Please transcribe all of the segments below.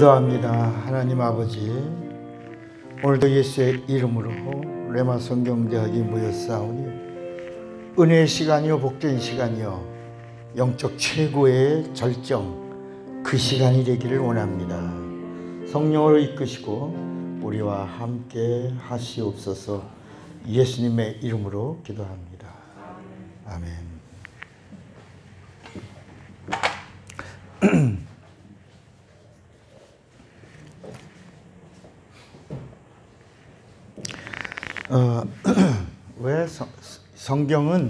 기도합니다. 하나님 아버지, 오늘도 예수의 이름으로 레마 성경대학이 모였사오니 은혜의 시간이요 복된 시간이요 영적 최고의 절정, 그 시간이 되기를 원합니다. 성령으로 이끄시고 우리와 함께 하시옵소서. 예수님의 이름으로 기도합니다. 아멘. 왜 성경은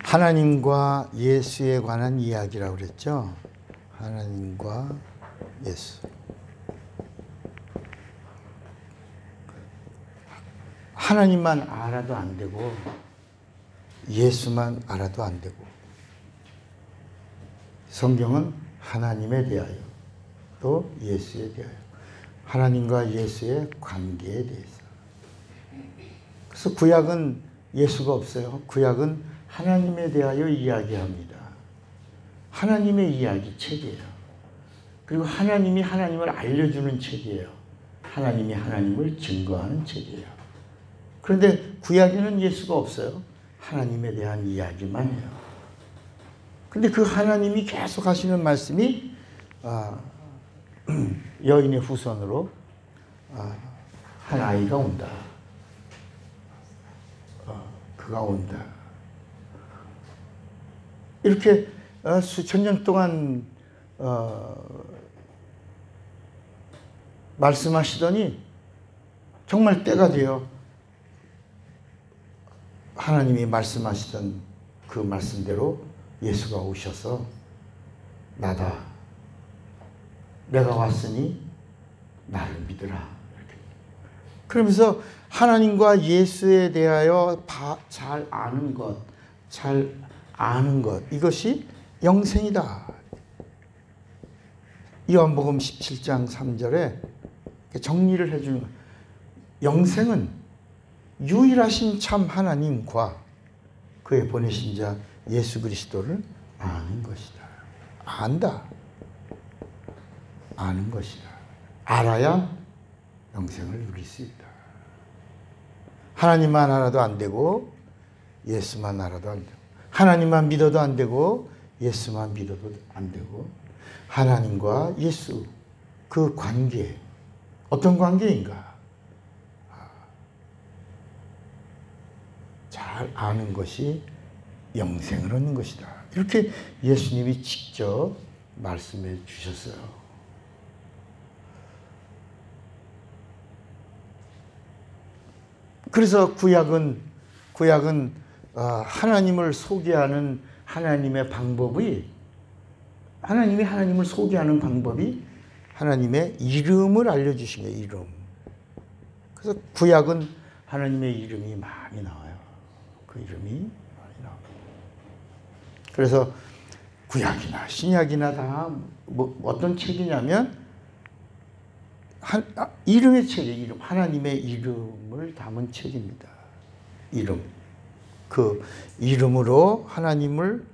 하나님과 예수에 관한 이야기라고 그랬죠? 하나님과 예수. 하나님만 알아도 안 되고 예수만 알아도 안 되고, 성경은 하나님에 대하여 또 예수에 대하여, 하나님과 예수의 관계에 대해서. 그래서 구약은 예수가 없어요. 구약은 하나님에 대하여 이야기합니다. 하나님의 이야기 책이에요. 그리고 하나님이 하나님을 알려주는 책이에요. 하나님이 하나님을 증거하는 책이에요. 그런데 구약에는 예수가 없어요. 하나님에 대한 이야기만 해요. 근데 그 하나님이 계속 하시는 말씀이 여인의 후손으로 한 아이가 온다. 그가 온다. 이렇게 수천 년 동안 말씀하시더니 정말 때가 되어 하나님이 말씀하시던 그 말씀대로 예수가 오셔서 나다. 내가 왔으니 나를 믿으라. 이렇게. 그러면서 하나님과 예수에 대하여 잘 아는 것, 이것이 영생이다. 요한복음 17장 3절에 정리를 해주는 거예요. 영생은 유일하신 참 하나님과 그의 보내신 자 예수 그리스도를 아는 것이다. 안다. 아는 것이다. 알아야 영생을 누릴 수 있다. 하나님만 알아도 안 되고 예수만 알아도 안 되고, 하나님만 믿어도 안 되고 예수만 믿어도 안 되고, 하나님과 예수 그 관계, 어떤 관계인가? 잘 아는 것이 영생을 얻는 것이다. 이렇게 예수님이 직접 말씀해 주셨어요. 그래서 구약은 하나님을 소개하는 하나님의 방법이, 하나님이 하나님을 소개하는 방법이 하나님의 이름을 알려주신 거예요. 이름. 그래서 구약은 하나님의 이름이 많이 나와요. 그 이름이 많이 나옵니다. 그래서 구약이나 신약이나 다 뭐 어떤 책이냐면 이름의 책이에요. 이름. 하나님의 이름을 담은 책입니다. 이름. 그 이름으로 하나님을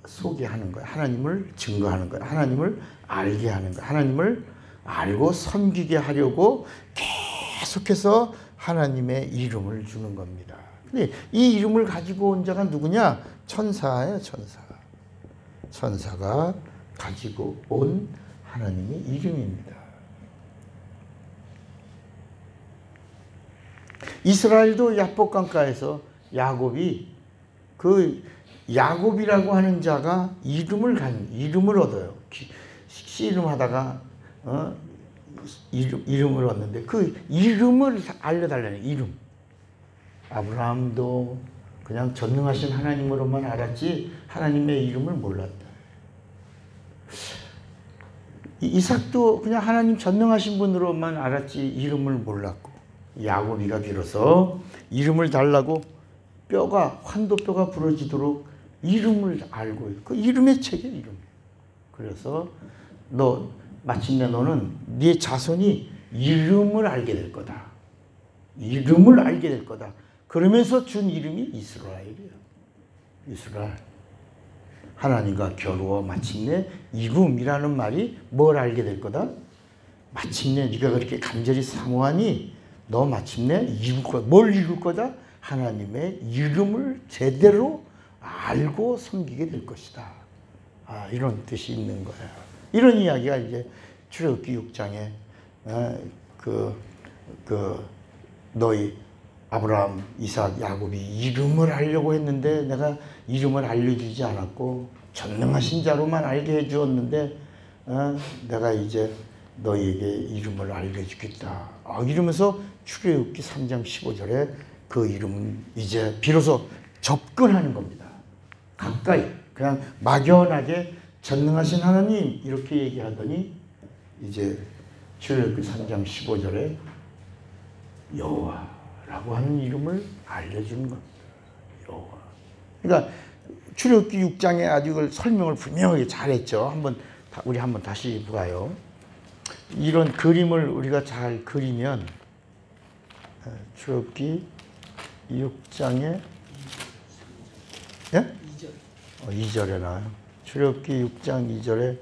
소개하는 거예요. 하나님을 증거하는 거예요. 하나님을 알게 하는 거예요. 하나님을 알고 섬기게 하려고 계속해서 하나님의 이름을 주는 겁니다. 근데 이 이름을 가지고 온 자가 누구냐? 천사예요, 천사. 천사가 가지고 온 하나님의 이름입니다. 이스라엘도 야복강가에서 야곱이, 그 야곱이라고 하는 자가 이름을 얻어요. 씨름 하다가 이름을 얻는데 그 이름을 알려달라는 이름. 아브라함도 그냥 전능하신 하나님으로만 알았지 하나님의 이름을 몰랐다. 이삭도 그냥 하나님 전능하신 분으로만 알았지 이름을 몰랐고, 야곱이가 비로소 이름을 달라고 환도뼈가 부러지도록 이름을 알고, 그 이름의 책이에요, 이름. 그래서 마침내 너는 네 자손이 이름을 알게 될 거다. 이름을 알게 될 거다. 그러면서 준 이름이 이스라엘이에요. 이스라엘. 하나님과 겨루어 마침내 이룸이라는 말이 뭘 알게 될 거다? 마침내 네가 그렇게 간절히 사모하니 너 마침내 이룰 거다. 뭘 이룰 거다? 하나님의 이름을 제대로 알고 섬기게 될 것이다. 이런 뜻이 있는 거예요. 이런 이야기가 이제 출애굽기 6장에 너희 아브라함, 이삭, 야곱이 이름을 알려고 했는데 내가 이름을 알려주지 않았고 전능하신 자로만 알게 해주었는데 내가 이제 너희에게 이름을 알려주겠다. 이러면서 출애굽기 3장 15절에 그 이름은 이제 비로소 접근하는 겁니다. 가까이 그냥 막연하게 전능하신 하나님 이렇게 얘기하더니 이제 출애굽기 3장 15절에 여호와라고 하는 이름을 알려주는 겁니다. 여호와. 그러니까 출애굽기 6장에 아주 이걸 설명을 분명하게 잘했죠. 우리 한번 다시 봐요. 이런 그림을 우리가 잘 그리면 출애굽기 6장에 2절에 나와요. 출애굽기 6장 2절에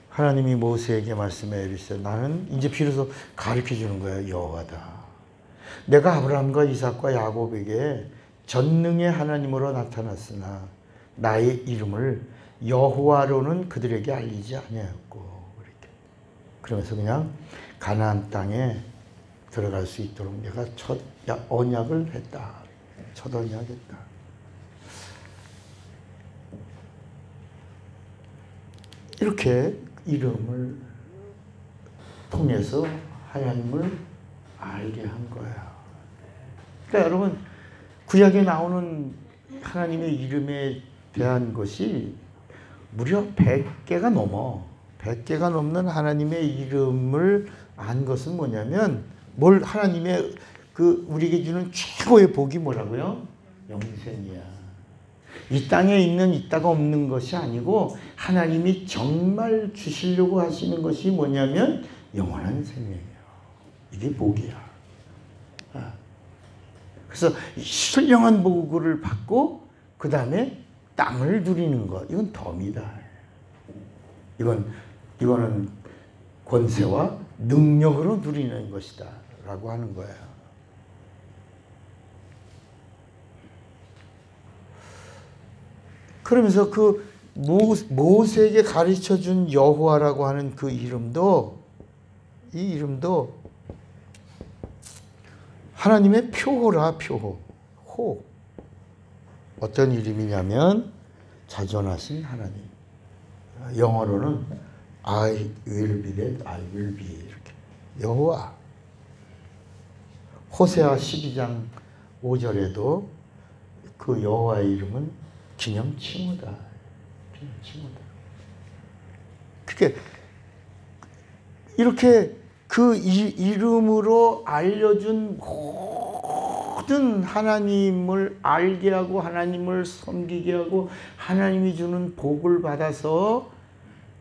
하나님이 모세에게 말씀해 이르시되 나는 이제 비로소 가르쳐 주는 거예요. 여호와다. 내가 아브라함과 이삭과 야곱에게 전능의 하나님으로 나타났으나 나의 이름을 여호와로는 그들에게 알리지 아니하였고 이렇게. 그러면서 그냥 가나안 땅에 들어갈 수 있도록 내가 첫 언약을 했다. 첫 언약했다. 이렇게 이름을 통해서 하나님을 알게 한 거야. 그러니까 여러분 구약에 나오는 하나님의 이름에 대한 것이 무려 100개가 넘어. 100개가 넘는 하나님의 이름을 안 것은 뭐냐면 하나님의 우리에게 주는 최고의 복이 뭐라고요? 영생이야. 이 땅에 있다가 없는 것이 아니고 하나님이 정말 주시려고 하시는 것이 뭐냐면 영원한 생명이에요. 이게 복이야. 그래서 신령한 복을 받고 그 다음에 땅을 누리는 것. 이건 덤이다. 이거는 권세와 능력으로 누리는 것이다. 라고 하는 거예요. 그러면서 모세에게 가르쳐 준 여호와라고 하는 이 이름도 하나님의 표호라, 표호. 어떤 이름이냐면 자존하신 하나님. 영어로는 I will be that I will be 이렇게. 여호와. 호세아 12장 5절에도 그 여호와의 이름은 기념칭호다. 기념칭호다. 그게 이렇게 그 이름으로 알려준 모든 하나님을 알게 하고 하나님을 섬기게 하고 하나님이 주는 복을 받아서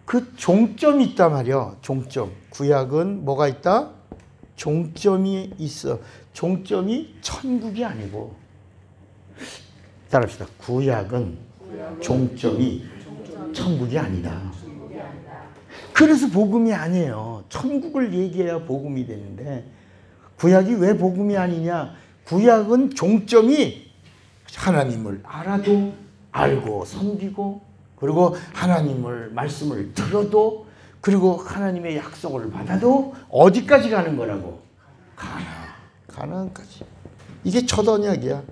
그 종점이 있단 말이야. 종점. 구약은 뭐가 있다? 종점이 있어. 종점이 천국이 아니고. 따라합시다. 구약은 종점이 천국이 아니다. 그래서 복음이 아니에요. 천국을 얘기해야 복음이 되는데 구약이 왜 복음이 아니냐? 구약은 종점이 하나님을 알아도 알고 섬기고 그리고 하나님을 말씀을 들어도 그리고 하나님의 약속을 받아도 어디까지 가는 거라고? 가나안까지. 이게 첫 언약이야.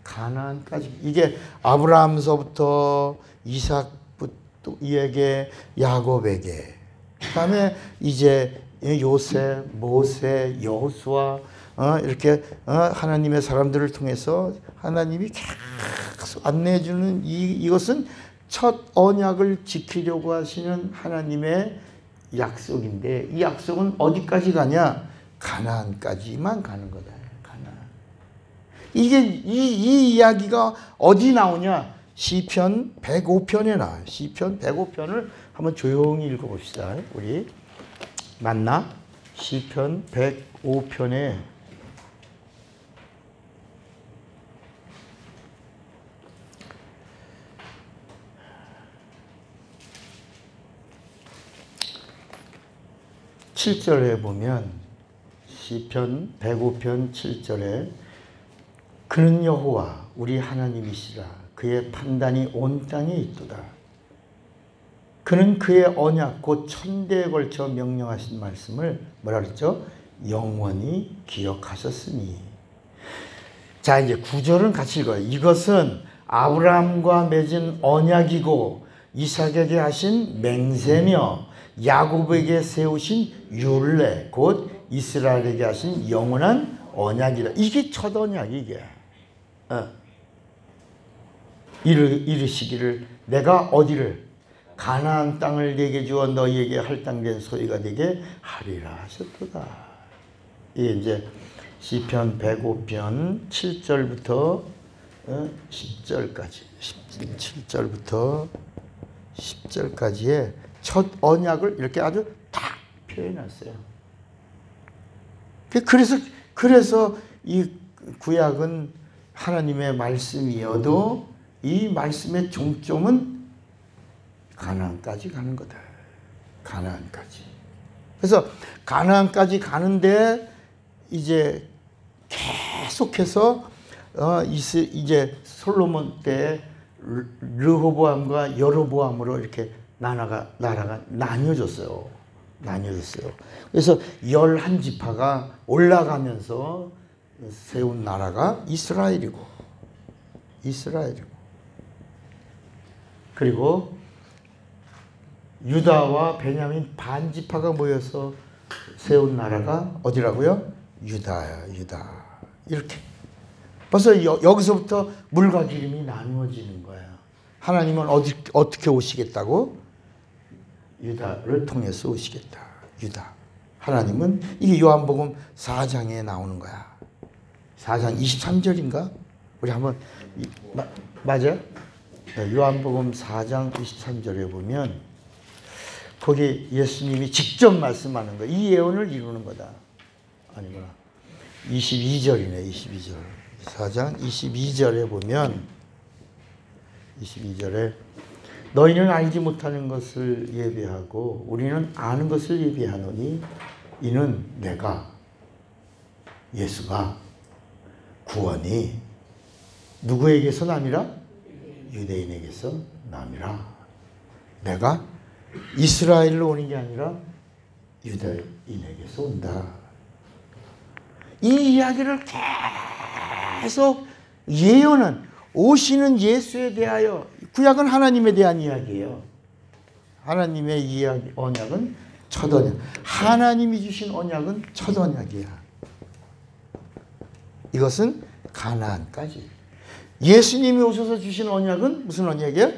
가나안까지. 이게 아브라함서부터 이삭에게 야곱에게 그다음에 이제 요셉, 모세, 여호수아 이렇게 하나님의 사람들을 통해서 하나님이 계속 안내해 주는 이것은 첫 언약을 지키려고 하시는 하나님의 약속인데 이 약속은 어디까지 가냐? 가나안까지만 가는 거다. 가나안. 이게 이 이야기가 어디 나오냐? 시편 105편에 나와요. 시편 105편을 한번 조용히 읽어봅시다. 우리 맞나? 시편 105편에 7절에 보면 시편 105편 7절에 그는 여호와 우리 하나님이시라 그의 판단이 온 땅에 있도다. 그는 그의 언약 곧 천대에 걸쳐 명령하신 말씀을 뭐라 그랬죠? 영원히 기억하셨으니. 자, 이제 9절은 같이 읽어요. 이것은 아브라함과 맺은 언약이고 이삭에게 하신 맹세며 야곱에게 세우신 율례 곧 이스라엘에게 하신 영원한 언약이다. 이게 첫 언약이 이게. 이르시기를 내가 어디를 가나안 땅을 내게 주어 너희에게 할당된 소유가 되게 하리라 하셨도다. 이게 이제 시편 105편 7절부터 10절까지 7절부터 10절까지의 첫 언약을 이렇게 아주 딱 표현했어요. 그래서 이 구약은 하나님의 말씀이어도 이 말씀의 종점은 가나안까지 가는 거다. 가나안까지. 그래서 가나안까지 가는데 이제 계속해서 이제 솔로몬 때 르호보암과 여로보암으로 이렇게 나라가 나뉘어졌어요. 그래서 11지파가 올라가면서 세운 나라가 이스라엘이고 그리고 유다와 베냐민 반지파가 모여서 세운 나라가 어디라고요? 유다야, 유다. 이렇게. 벌써 여기서부터 물과 기름이 나누어지는 거예요. 하나님은 어떻게 오시겠다고? 유다를 통해서 오시겠다. 유다. 하나님은 이게 요한복음 4장에 나오는 거야. 4장 23절인가? 우리 한번 맞아요? 요한복음 4장 23절에 보면 거기 예수님이 직접 말씀하는 거야. 이 예언을 이루는 거다. 아니구나. 22절이네. 22절. 4장 22절에 보면 22절에 너희는 알지 못하는 것을 예비하고 우리는 아는 것을 예비하노니 이는 내가 예수가 구원이 누구에게서 남이라? 유대인에게서 남이라. 내가 이스라엘로 오는 게 아니라 유대인에게서 온다. 이 이야기를 계속 예언은 오시는 예수에 대하여 구약은 하나님에 대한 이야기예요. 하나님의 이야기, 언약은 첫 언약. 하나님이 주신 언약은 첫 언약이야. 이것은 가나안까지. 예수님이 오셔서 주신 언약은 무슨 언약이야?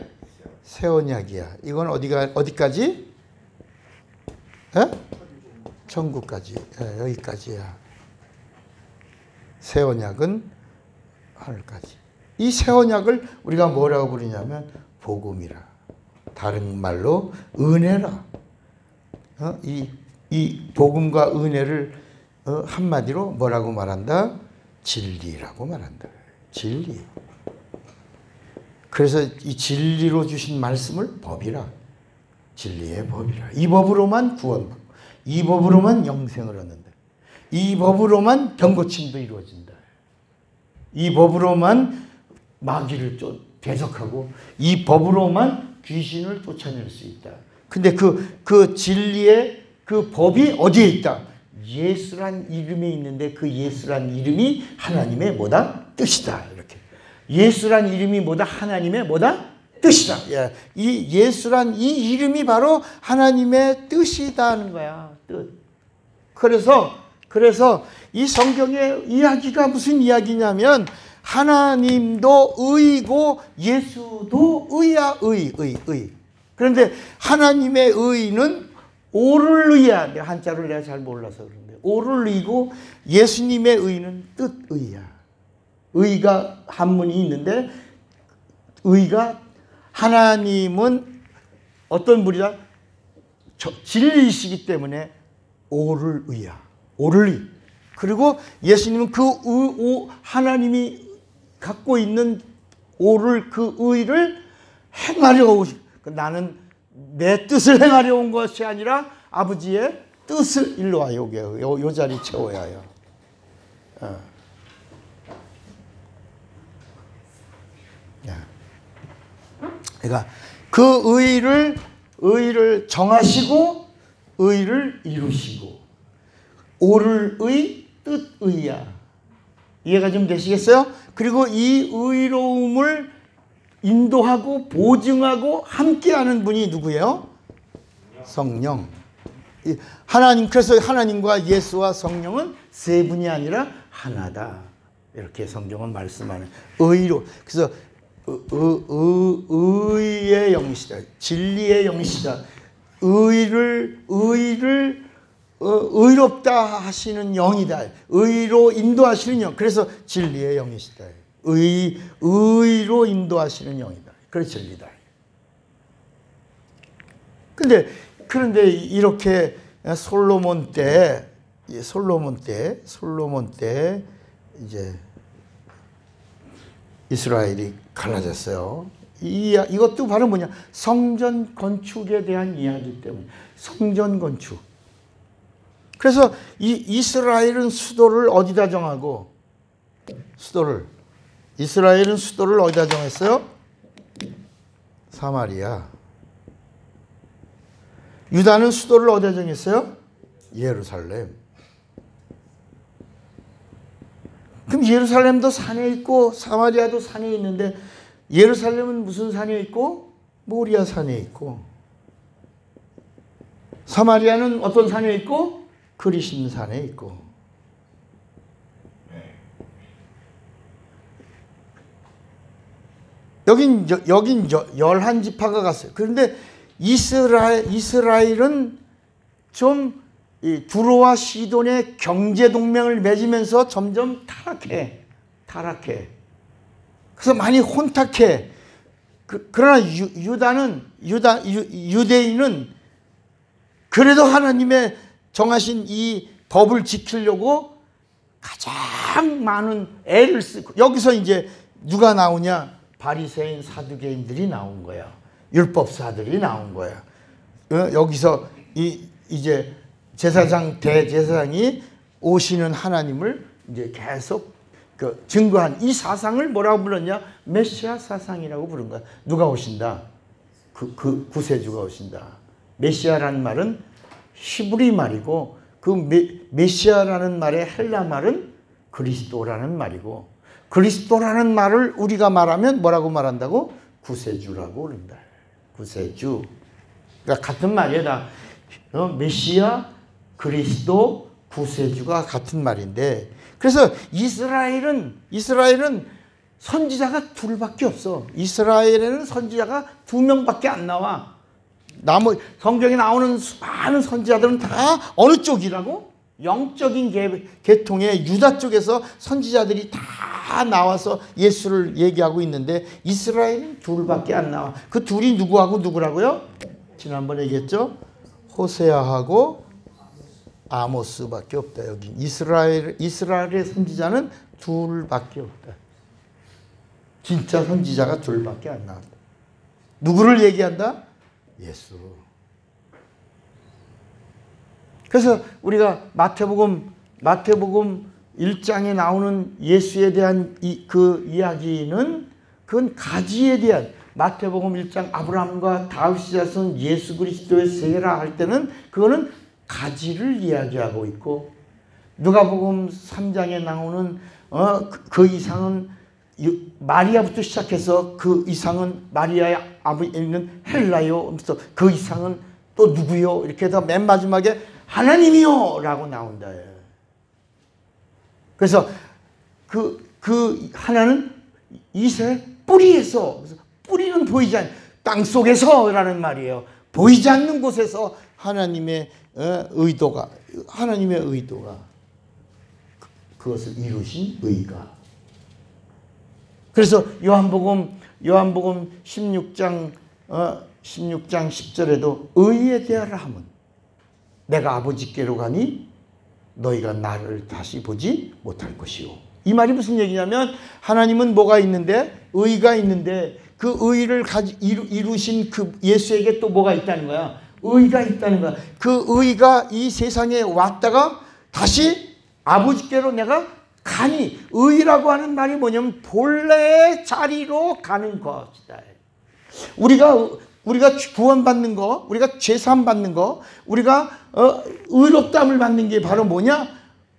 새 언약이야. 이건 어디까지? 천국까지. 여기까지야. 새 언약은 하늘까지. 이 새 언약을 우리가 뭐라고 부르냐면 복음이라. 다른 말로 은혜라. 이 복음과 은혜를 한마디로 뭐라고 말한다? 진리라고 말한다. 진리. 그래서 이 진리로 주신 말씀을 법이라. 진리의 법이라. 이 법으로만 구원받고 이 법으로만 영생을 얻는다. 이 법으로만 병고침도 이루어진다. 이 법으로만 마귀를 대적하고 이 법으로만 귀신을 쫓아낼 수 있다. 근데 그 진리의 그 법이 어디에 있다? 예수란 이름이 있는데 그 예수란 이름이 하나님의 뭐다? 뜻이다. 이렇게. 예수란 이름이 뭐다? 하나님의 뭐다? 뜻이다. 예. 이 예수란 이 이름이 바로 하나님의 뜻이다는 거야. 뜻. 그래서 이 성경의 이야기가 무슨 이야기냐면 하나님도 의이고 예수도 의야. 의. 그런데 하나님의 의는 오를 의야. 한자를 내가 잘 몰라서 그런데 오를 의고 예수님의 의는 뜻의야. 의가 한문이 있는데 의가 하나님은 어떤 분이다? 진리이시기 때문에 오를 의야. 오를 의. 그리고 예수님은 하나님이 갖고 있는 오를 그 의를 행하려고 나는 내 뜻을 행하려 온 것이 아니라 아버지의 뜻을 일로 와. 여기 요 자리 채워야 해요. 그러니까 그 의를 정하시고 의를 이루시고 옳을 의 뜻의야. 이해가 좀 되시겠어요? 그리고 이 의로움을 인도하고 보증하고 함께하는 분이 누구예요? 성령. 하나님. 그래서 하나님과 예수와 성령은 세 분이 아니라 하나다. 이렇게 성경은 말씀하는 의로. 그래서 의의 영이시다. 진리의 영이시다. 의롭다 하시는 영이다. 의로 인도하시는 영. 그래서 진리의 영이시다. 의로 인도하시는 영이다. 그래서 진리다. 그런데 이렇게 솔로몬 때 이제 이스라엘이 갈라졌어요. 이것도 바로 뭐냐? 성전 건축에 대한 이야기 때문에. 성전 건축. 그래서 이스라엘은 수도를 어디다 정하고 이스라엘은 수도를 어디다 정했어요? 사마리아. 유다는 수도를 어디다 정했어요? 예루살렘. 그럼 예루살렘도 산에 있고 사마리아도 산에 있는데 예루살렘은 무슨 산에 있고? 모리아 산에 있고, 사마리아는 어떤 산에 있고? 그리심 산에 있고. 여긴 11지파가 갔어요. 그런데 이스라엘은 좀 두로와 시돈의 경제 동맹을 맺으면서 점점 타락해. 그래서 많이 혼탁해. 그러나 유대인은 그래도 하나님의 정하신 이 법을 지키려고 가장 많은 애를 쓰고, 여기서 이제 누가 나오냐? 바리새인 사두개인들이 나온 거야. 율법사들이 나온 거야. 여기서 이제 대제사장이 오시는 하나님을 이제 계속 증거한 이 사상을 뭐라고 불렀냐? 메시아 사상이라고 부른 거야. 누가 오신다? 그 구세주가 오신다. 메시아라는 말은 히브리 말이고, 그 메시아라는 말의 헬라 말은 그리스도라는 말이고, 그리스도라는 말을 우리가 말하면 뭐라고 말한다고? 구세주라고 그런다. 구세주. 그러니까 같은 말이야. 다 메시아, 그리스도, 구세주가 같은 말인데, 그래서 이스라엘은 선지자가 둘밖에 없어. 이스라엘에는 선지자가 2명밖에 안 나와. 성경에 나오는 많은 선지자들은 다 어느 쪽이라고? 영적인 계통의 유다 쪽에서 선지자들이 다 나와서 예수를 얘기하고 있는데, 이스라엘은 2밖에 안 나와. 그 둘이 누구하고 누구라고요? 지난번에 얘기했죠? 호세아하고 아모스밖에 없다. 여기 이스라엘의 선지자는 2밖에 없다. 진짜 선지자가 2밖에 안 나온다. 누구를 얘기한다? 예수. 그래서 우리가 마태복음 1장에 나오는 예수에 대한 그 이야기는, 그건 가지에 대한, 마태복음 1장 아브라함과 다윗이 자손 예수 그리스도의 세라 할 때는 그거는 가지를 이야기하고 있고, 누가복음 3장에 나오는 그 이상은 마리아부터 시작해서 그 이상은 마리아의 아버지 있는 헬라요. 그 이상은 또 누구요? 이렇게 해서 맨 마지막에 하나님이요 라고 나온다. 그래서 그 하나는 이스라엘 뿌리에서, 뿌리는 보이지 않는 땅 속에서라는 말이에요. 보이지 않는 곳에서 하나님의 의도가 그것을 이루신 의가. 그래서 요한복음 16장 10절에도 의에 대하라 함은 내가 아버지께로 가니 너희가 나를 다시 보지 못할 것이요. 이 말이 무슨 얘기냐면, 하나님은 뭐가 있는데? 의가 있는데, 그 의를 이루신 그 예수에게 또 뭐가 있다는 거야? 의가 있다는 거야. 그 의가 이 세상에 왔다가 다시 아버지께로 내가 가니, 의라고 하는 말이 뭐냐면 본래의 자리로 가는 것이다. 우리가 구원받는 거, 우리가 죄사함 받는 거, 우리가 의롭다함을 받는 게 바로 뭐냐?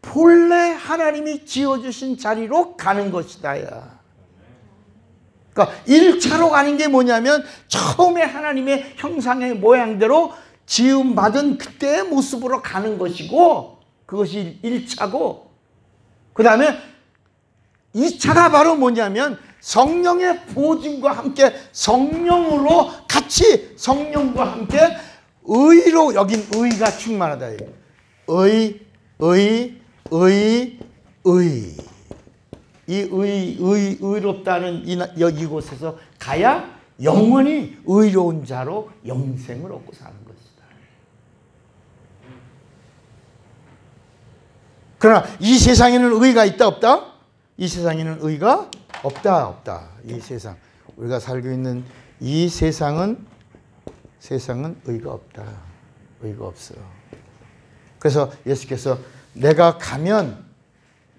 본래 하나님이 지어주신 자리로 가는 것이다. 그러니까 1차로 가는 게 뭐냐면 처음에 하나님의 형상의 모양대로 지음받은 그때의 모습으로 가는 것이고, 그것이 1차고, 그 다음에 2차가 바로 뭐냐면 성령의 보증과 함께 성령으로 같이 성령과 함께 의로, 여긴 의가 충만하다. 의롭다는 이곳에서 가야 영원히 의로운 자로 영생을 얻고 사는 것이다. 그러나 이 세상에는 의가 있다 없다? 이 세상에는 의가 없다. 이 세상, 우리가 살고 있는 이 세상은 의가 없다. 의가 없어. 그래서 예수께서 내가 가면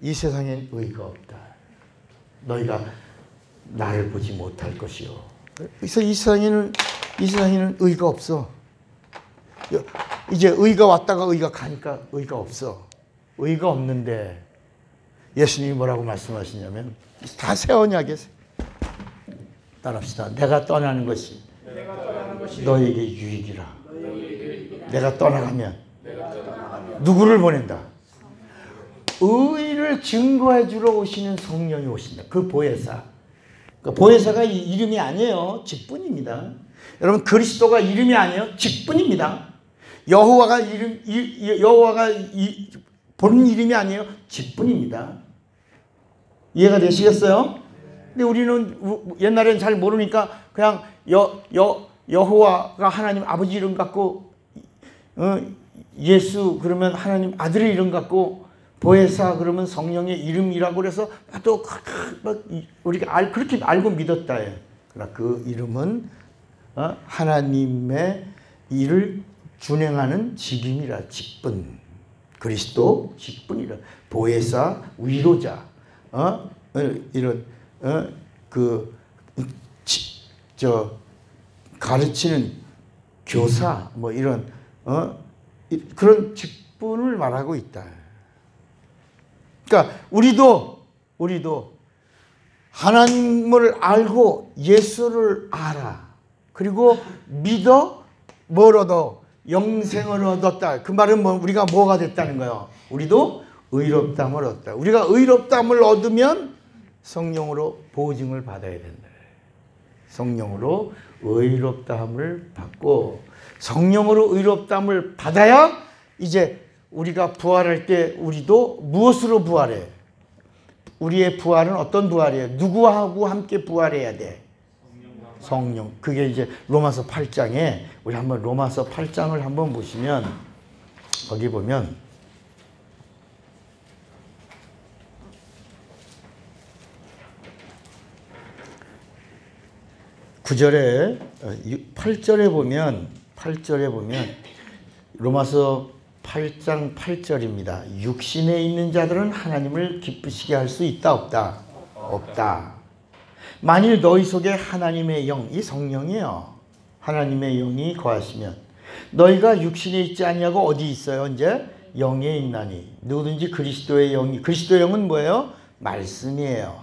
이 세상엔 의가 없다. 너희가 나를 보지 못할 것이요. 그래서 이 세상에는 의가 없어. 이제 의가 왔다가 의가 가니까 의가 없어. 의가 없는데 예수님이 뭐라고 말씀하시냐면, 다 새 언약에 따라합시다. 내가 떠나는 것이 너에게 유익이라. 내가 떠나가면 누구를 보낸다? 의를 증거해 주러 오시는 성령이 오신다. 그 보혜사. 그 보혜사가 이름이 아니에요. 직분입니다. 여러분, 그리스도가 이름이 아니에요. 직분입니다. 여호와가 본 이름이 아니에요. 직분입니다. 이해가 되시겠어요? 근데 우리는 옛날에는 잘 모르니까 그냥 여호와가 하나님 아버지 이름 같고, 예수 그러면 하나님 아들의 이름 같고, 보혜사 그러면 성령의 이름이라고 그래서 또 우리가 그렇게 알고 믿었다. 그러나 그 이름은 하나님의 일을 준행하는 직임이라. 직분. 그리스도 직분이라. 보혜사, 위로자, 이런 가르치는 교사, 뭐 이런 그런 직분을 말하고 있다. 그러니까 우리도 하나님을 알고 예수를 알아. 그리고 믿어 뭘 얻어? 영생을 얻었다. 그 말은 우리가 뭐가 됐다는 거예요? 우리도 의롭다함을 얻었다. 우리가 의롭다함을 얻으면 성령으로 보증을 받아야 된다. 성령으로 의롭다함을 받고, 성령으로 의롭다함을 받아야 이제 우리가 부활할 때 우리도 무엇으로 부활해? 우리의 부활은 어떤 부활이에요? 누구하고 함께 부활해야 돼? 성령. 그게 이제 로마서 8장에, 우리 한번 로마서 8장을 한번 보시면, 거기 보면 9절에 8절에 보면 로마서 8장 8절입니다. 육신에 있는 자들은 하나님을 기쁘시게 할 수 있다 없다? 없다. 만일 너희 속에 하나님의 영, 이 성령이에요. 하나님의 영이 거하시면 너희가 육신에 있지 아니하고 어디 있어요? 이제 영에 있나니. 누구든지 그리스도의 영은 뭐예요? 말씀이에요.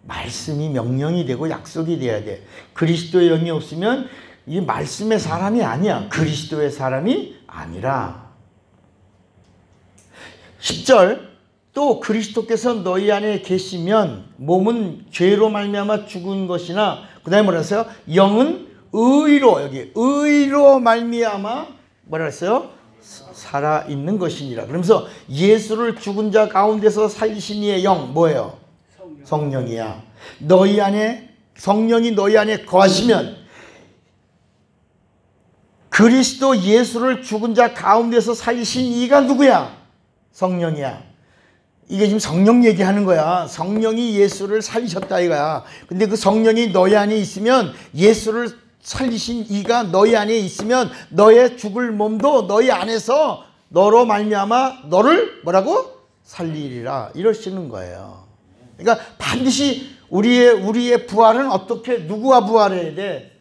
말씀이 명령이 되고 약속이 돼야 돼. 그리스도의 영이 없으면 이 말씀의 사람이 아니야. 그리스도의 사람이 아니라. 10절, 또 그리스도께서 너희 안에 계시면 몸은 죄로 말미암아 죽은 것이나, 그 다음에 뭐라 했어요? 영은 의로, 여기 의로 말미암아 뭐라 했어요? 살아있는 것이니라. 그러면서 예수를 죽은 자 가운데서 살리신 이의 영 뭐예요? 성령이야. 너희 안에, 성령이 너희 안에 거하시면, 그리스도 예수를 죽은 자 가운데서 살리신 이가 누구야? 성령이야. 이게 지금 성령 얘기하는 거야. 성령이 예수를 살리셨다 이거야. 근데 그 성령이 너희 안에 있으면 예수를 살리신 이가 너희 안에 있으면 너의 죽을 몸도 너희 안에서 너로 말미암아 너를 뭐라고? 살리리라 이러시는 거예요. 그러니까 반드시 우리의 부활은 어떻게 누구와 부활해야 돼?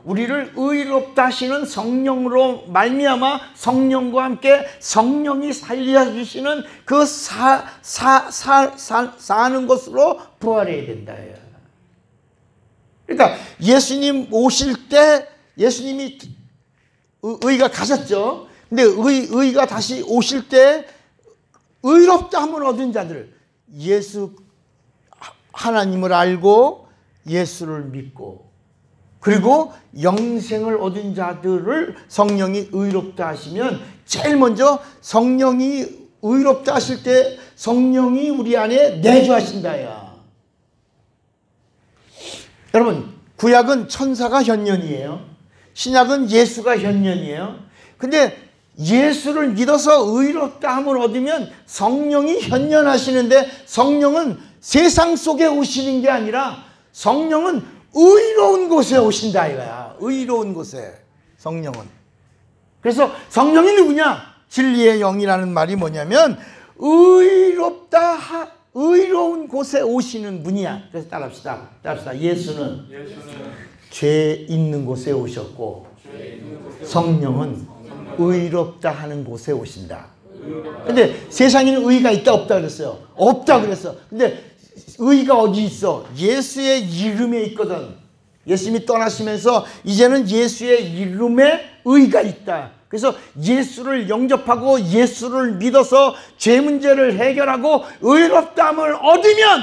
우리를 의롭다 하시는 성령으로 말미암아 성령과 함께 성령이 살려주시는 그 사는 것으로 부활해야 된다. 그러니까 예수님 오실 때 예수님이 의가 가셨죠. 근데 의가 다시 오실 때 의롭다 함을 얻은 자들, 예수 하나님을 알고 예수를 믿고 그리고 영생을 얻은 자들을 성령이 의롭다 하시면 제일 먼저 성령이 의롭다 하실 때 성령이 우리 안에 내주하신다야. 여러분, 구약은 천사가 현년이에요. 신약은 예수가 현년이에요. 근데 예수를 믿어서 의롭다 함을 얻으면 성령이 현년하시는데 성령은 세상 속에 오시는 게 아니라 성령은 의로운 곳에 오신다 이거야. 의로운 곳에 성령은. 그래서 성령이 누구냐? 진리의 영이라는 말이 뭐냐면 의로운 곳에 오시는 분이야. 그래서 따라합시다. 예수는 죄 있는 곳에 오셨고 성령은 의롭다 하는 곳에 오신다. 근데 세상에는 의가 있다 없다 그랬어요. 없다 그랬어. 근데 의가 어디 있어? 예수의 이름에 있거든. 예수님이 떠나시면서 이제는 예수의 이름에 의가 있다. 그래서 예수를 영접하고 예수를 믿어서 죄 문제를 해결하고 의롭다함을 얻으면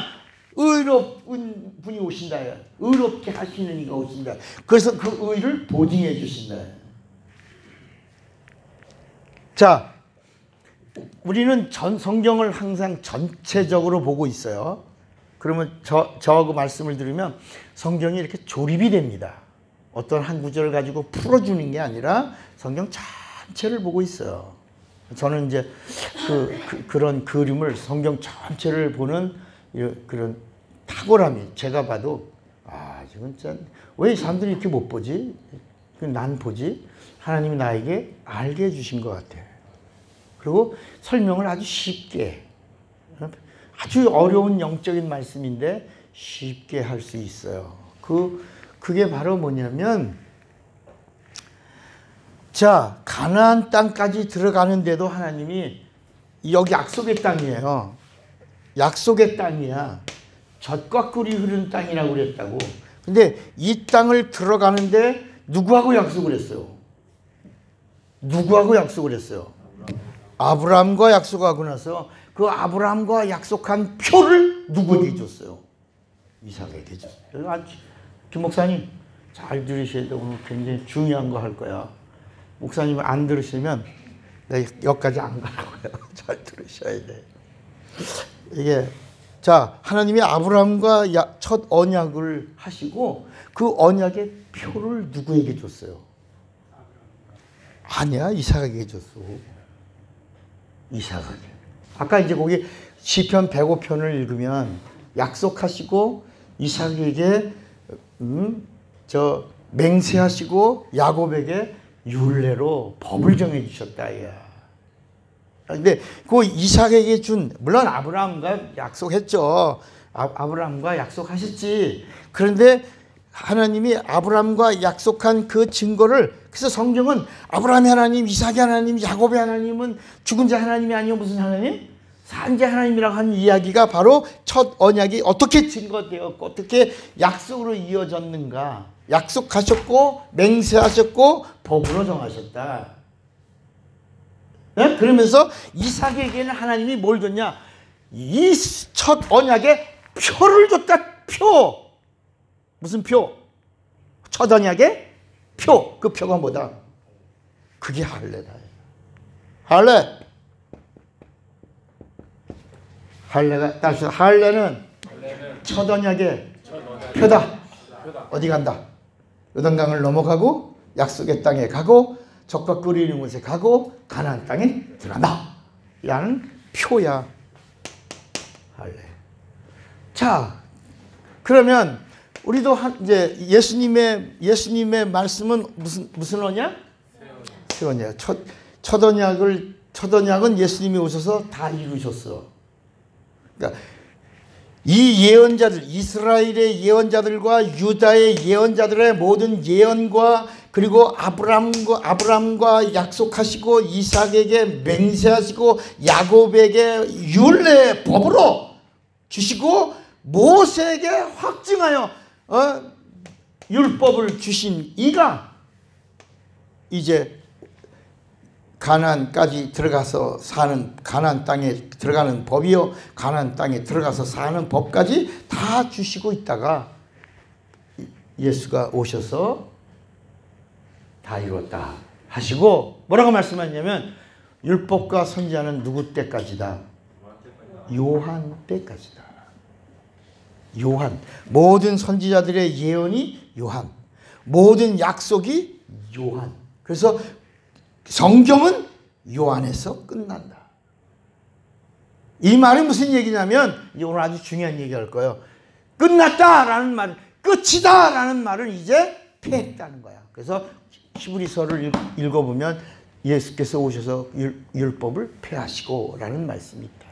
의로운 분이 오신다. 의롭게 하시는 이가 오신다. 그래서 그 의를 보증해 주신다. 자, 우리는 성경을 항상 전체적으로 보고 있어요. 그러면 저하고 말씀을 들으면 성경이 이렇게 조립이 됩니다. 어떤 한 구절을 가지고 풀어주는 게 아니라 성경 전체를 보고 있어요. 저는 이제 그런 그림을 성경 전체를 보는 그런 탁월함이 제가 봐도 지금 왜 이 사람들이 이렇게 못 보지? 난 보지? 하나님이 나에게 알게 해주신 것 같아. 그리고 설명을 아주 쉽게 아주 어려운 영적인 말씀인데 쉽게 할 수 있어요. 그게 바로 뭐냐면 자, 가나안 땅까지 들어가는데도 하나님이 여기 약속의 땅이에요. 약속의 땅이야. 젖과 꿀이 흐르는 땅이라고 그랬다고. 근데 이 땅을 들어가는데 누구하고 약속을 했어요? 누구하고 약속을 했어요? 아브라함과 약속하고 나서 그 아브라함과 약속한 표를 누구에게 줬어요? 이삭에게 줬어요. 김 목사님 잘 들으셔야 돼. 오늘 굉장히 중요한 거 할 거야. 목사님 안 들으시면 내가 여기까지 안 가라고요. 잘 들으셔야 돼. 이게 자, 하나님이 아브라함과 첫 언약을 하시고 그 언약의 표를 누구에게 줬어요? 아니야, 이삭에게 줬어. 이삭에게. 아까 이제 거기 시편 105편을 읽으면 약속하시고 이삭에게 맹세하시고 야곱에게 율례로 법을 정해 주셨다. 야. 근데 그 이삭에게 준, 물론 아브라함과 약속했죠. 아브라함과 약속하셨지. 그런데 하나님이 아브라함과 약속한 그 증거를, 그래서 성경은 아브라함의 하나님, 이삭의 하나님, 야곱의 하나님은 죽은 자 하나님이 아니요 무슨 하나님? 산 자 하나님이라고 하는 이야기가 바로 첫 언약이 어떻게 증거되었고 어떻게 약속으로 이어졌는가. 약속하셨고 맹세하셨고 법으로 정하셨다. 네? 그러면서 이삭에게는 하나님이 뭘 줬냐? 이 첫 언약에 표를 줬다. 표. 무슨 표? 첫 언약의 표. 그 표가 뭐다? 그게 할례다. 할례. 할례가 따라서 할례는 첫 언약의 표다. 어디 간다? 요단강을 넘어가고 약속의 땅에 가고 젖과 꿀이 있는 곳에 가고 가나안 땅에 들어간다. 라는 표야. 할례. 자, 그러면 우리도 이제 예수님의 말씀은 무슨 언약? 새 언약. 첫 언약은 예수님이 오셔서 다 이루셨어. 그러니까 이 예언자들, 이스라엘의 예언자들과 유다의 예언자들의 모든 예언과 그리고 아브람과 약속하시고 이삭에게 맹세하시고 야곱에게 율례 법으로 주시고 모세에게 확증하여 율법을 주신 이가 이제 가나안까지 들어가서 사는, 가나안 땅에 들어가는 법이요, 가나안 땅에 들어가서 사는 법까지 다 주시고 있다가 예수가 오셔서 다 이뤘다 하시고 뭐라고 말씀하냐면 율법과 선지자는 누구 때까지다? 요한 때까지다. 요한. 모든 선지자들의 예언이 요한. 모든 약속이 요한. 그래서 성경은 요한에서 끝난다. 이 말이 무슨 얘기냐면 이제 오늘 아주 중요한 얘기할 거예요. 끝났다라는 말, 끝이다라는 말은 이제 패했다는 거야. 그래서 히브리서를 읽어보면 예수께서 오셔서 율법을 패하시고 라는 말씀이 있다.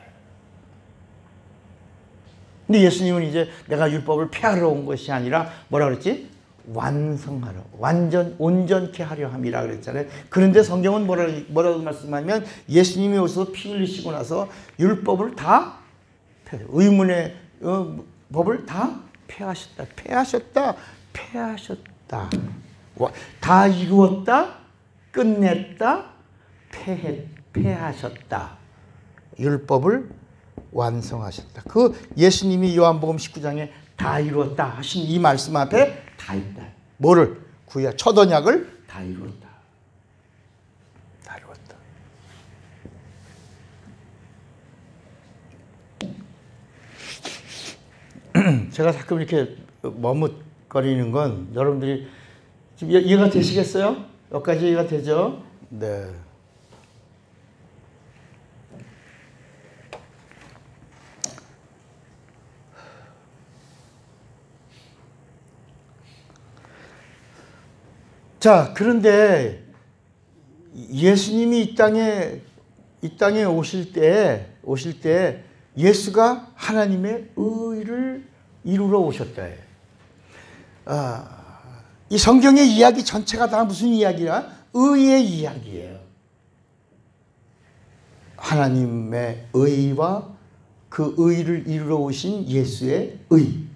근데 예수님은 이제 내가 율법을 폐하러 온 것이 아니라 뭐라 그랬지? 완성하러, 온전케 하려 함이라 그랬잖아요. 그런데 성경은 뭐라고 말씀하냐면 예수님이 오셔서 피 흘리시고 나서 율법을 다 의문의 법을 다 폐하셨다. 다 이루었다. 끝냈다. 폐하셨다. 율법을 완성하셨다. 그 예수님이 요한복음 19장에 다 이루었다 하신 이 말씀 앞에 다 있다. 뭐를? 구약 첫 언약을 다 이루었다. 다 이루었다. 제가 가끔 이렇게 머뭇거리는 건 여러분들이 지금 이해가 되시겠어요? 여기까지 이해가 되죠? 네. 자, 그런데 예수님이 이 땅에 오실 때 예수가 하나님의 의를 이루러 오셨다. 이 성경의 이야기 전체가 다 무슨 이야기야? 의의 이야기예요. 하나님의 의와 그 의를 이루러 오신 예수의 의.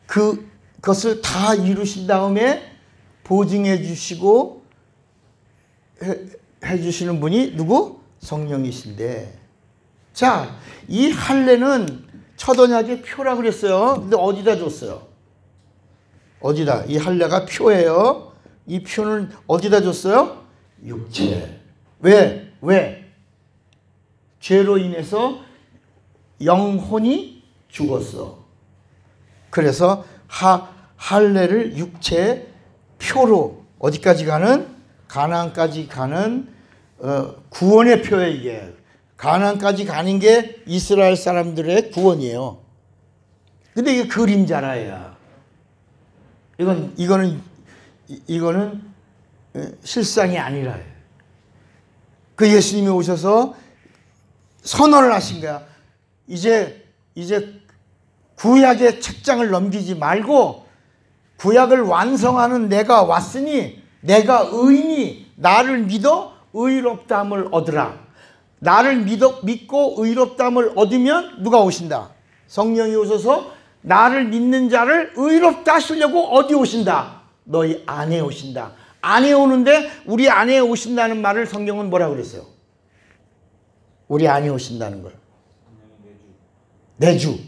그것을 다 이루신 다음에 보증해 주시고 해 주시는 분이 누구? 성령이신데. 자, 이 할례는 첫 언약의 표라 그랬어요. 근데 어디다 줬어요? 어디다? 이 할례가 표예요. 이 표는 어디다 줬어요? 육체. 왜? 죄로 인해서 영혼이 죽었어. 그래서 할례를 육체의 표로 어디까지 가는? 가나안까지 가는 구원의 표예요. 이게 가나안까지 가는 게 이스라엘 사람들의 구원이에요. 근데 이게 그림자라야. 이거는 실상이 아니라. 그 예수님이 오셔서 선언을 하신 거야. 이제 구약의 책장을 넘기지 말고 구약을 완성하는 내가 왔으니 내가 의인이 나를 믿어 의롭다함을 얻으라. 나를 믿고 의롭다함을 얻으면 누가 오신다? 성령이 오셔서 나를 믿는 자를 의롭다 하시려고 어디 오신다? 너희 안에 오신다. 안에 오는데 우리 안에 오신다는 말을 성경은 뭐라고 그랬어요? 우리 안에 오신다는 걸. 내주.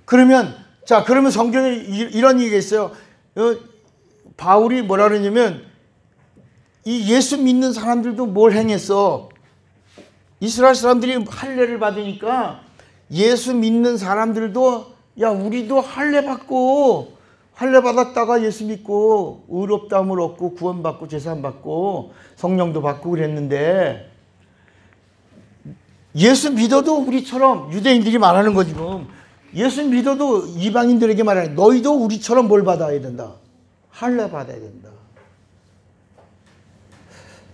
그러면 성경에 이런 얘기가 있어요. 바울이 뭐라 그러냐면 이 예수 믿는 사람들도 뭘 행했어? 이스라엘 사람들이 할례를 받으니까 예수 믿는 사람들도 야 우리도 할례 받았다가 예수 믿고 의롭다함을 얻고 구원받고 제사함 받고 성령도 받고 그랬는데 예수 믿어도 우리처럼 유대인들이 말하는 거 지금 예수 믿어도 이방인들에게 말하는 너희도 우리처럼 뭘 받아야 된다. 할례 받아야 된다.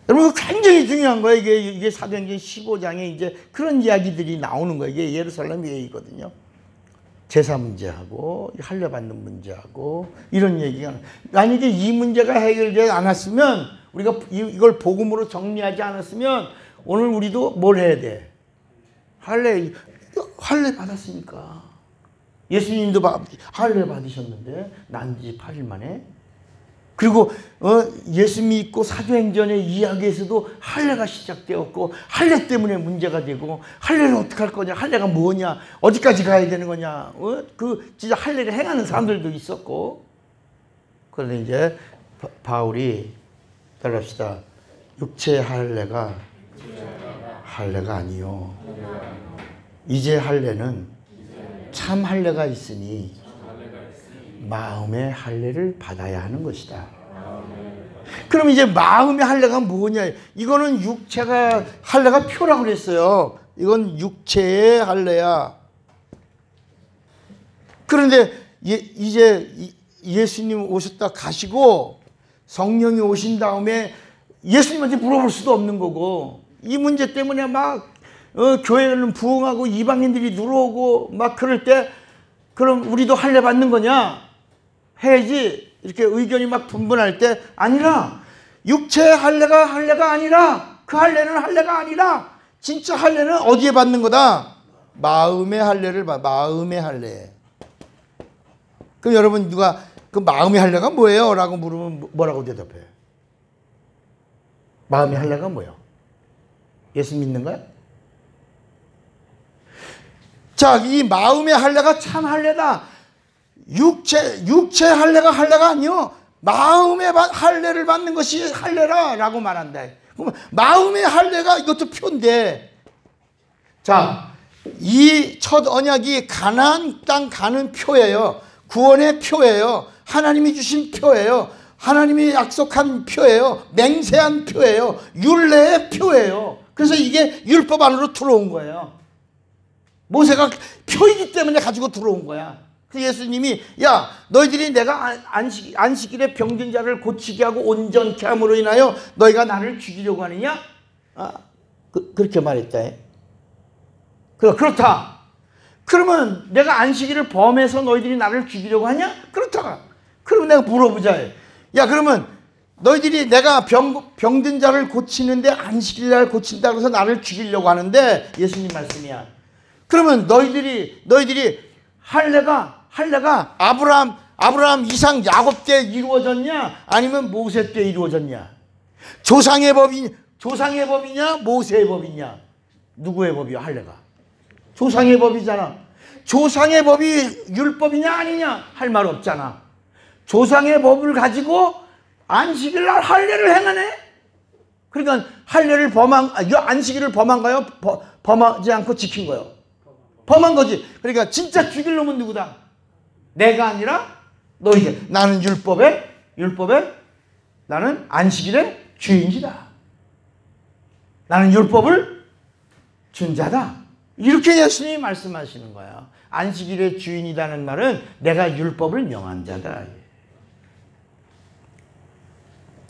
여러분 굉장히 중요한 거예요. 이게 사도행전 15장에 이제 그런 이야기들이 나오는 거예요. 이게 예루살렘 예의거든요. 제사 문제하고 할례 받는 문제하고 이런 얘기가 만약에 이 문제가 해결되지 않았으면 우리가 이걸 복음으로 정리하지 않았으면 오늘 우리도 뭘 해야 돼? 할례 받았으니까. 예수님도 할례 받으셨는데 난지 8일 만에. 그리고 예수 믿고 사도행전의 이야기에서도 할례가 시작되었고 할례 때문에 문제가 되고 할례를 어떻게 할 거냐, 할례가 뭐냐, 어디까지 가야 되는 거냐, 진짜 할례를 행하는 사람들도 있었고. 그런데 이제 바울이 따라합시다. 육체의 할례가 아니요. 이제 할례는 참 할례가 있으니 마음의 할례를 받아야 하는 것이다. 그럼 이제 마음의 할례가 뭐냐? 이거는 육체가 할례가 표라고 그랬어요. 이건 육체의 할례야. 그런데 이제 예수님 오셨다 가시고 성령이 오신 다음에 예수님한테 물어볼 수도 없는 거고 이 문제 때문에 막 교회는 부흥하고 이방인들이 들어오고 막 그럴 때 그럼 우리도 할례 받는 거냐? 해야지. 이렇게 의견이 막 분분할 때 아니라 육체의 할례가 아니라 그 할례는 할례가 아니라 진짜 할례는 어디에 받는 거다? 마음의 할례를 마음의 할례. 그럼 여러분 누가 그 마음의 할례가 뭐예요? 라고 물으면 뭐라고 대답해요? 마음의 할례가 뭐예요? 예수 믿는 거야? 자, 이 마음의 할례가 참 할례다. 육체 할례가 아니요. 마음의 할례를 받는 것이 할례라라고 말한다. 그러면 마음의 할례가 이것도 표인데. 자, 이 첫 언약이 가나안 땅 가는 표예요. 구원의 표예요. 하나님이 주신 표예요. 하나님이 약속한 표예요. 맹세한 표예요. 율례의 표예요. 그래서 이게 율법 안으로 들어온 거예요. 모세가 표이기 때문에 가지고 들어온 거야. 그래서 예수님이 야 너희들이 내가 안식일에 병든 자를 고치게 하고 온전케 함으로 인하여 너희가 나를 죽이려고 하느냐? 그렇게 말했다. 그렇다. 그러면 내가 안식일을 범해서 너희들이 나를 죽이려고 하냐? 그렇다. 그럼 내가 물어보자. 야 그러면 너희들이 내가 병든 자를 고치는데 안식일날 고친다고 해서 나를 죽이려고 하는데 예수님 말씀이야. 그러면 너희들이 할례가 아브라함 이삭 야곱 때 이루어졌냐? 아니면 모세 때 이루어졌냐? 조상의 법이냐? 모세의 법이냐? 누구의 법이야? 할례가 조상의 법이잖아. 조상의 법이 율법이냐 아니냐? 할 말 없잖아. 조상의 법을 가지고 안식일날 할례를 행하네? 그러니까 할례를 안식일을 범한 거요? 범하지 않고 지킨 거요? 범한 거지. 그러니까 진짜 죽일 놈은 누구다? 내가 아니라 너희들. 나는 율법에 나는 안식일의 주인이다. 나는 율법을 준 자다. 이렇게 예수님이 말씀하시는 거야. 안식일의 주인이라는 말은 내가 율법을 명한 자다.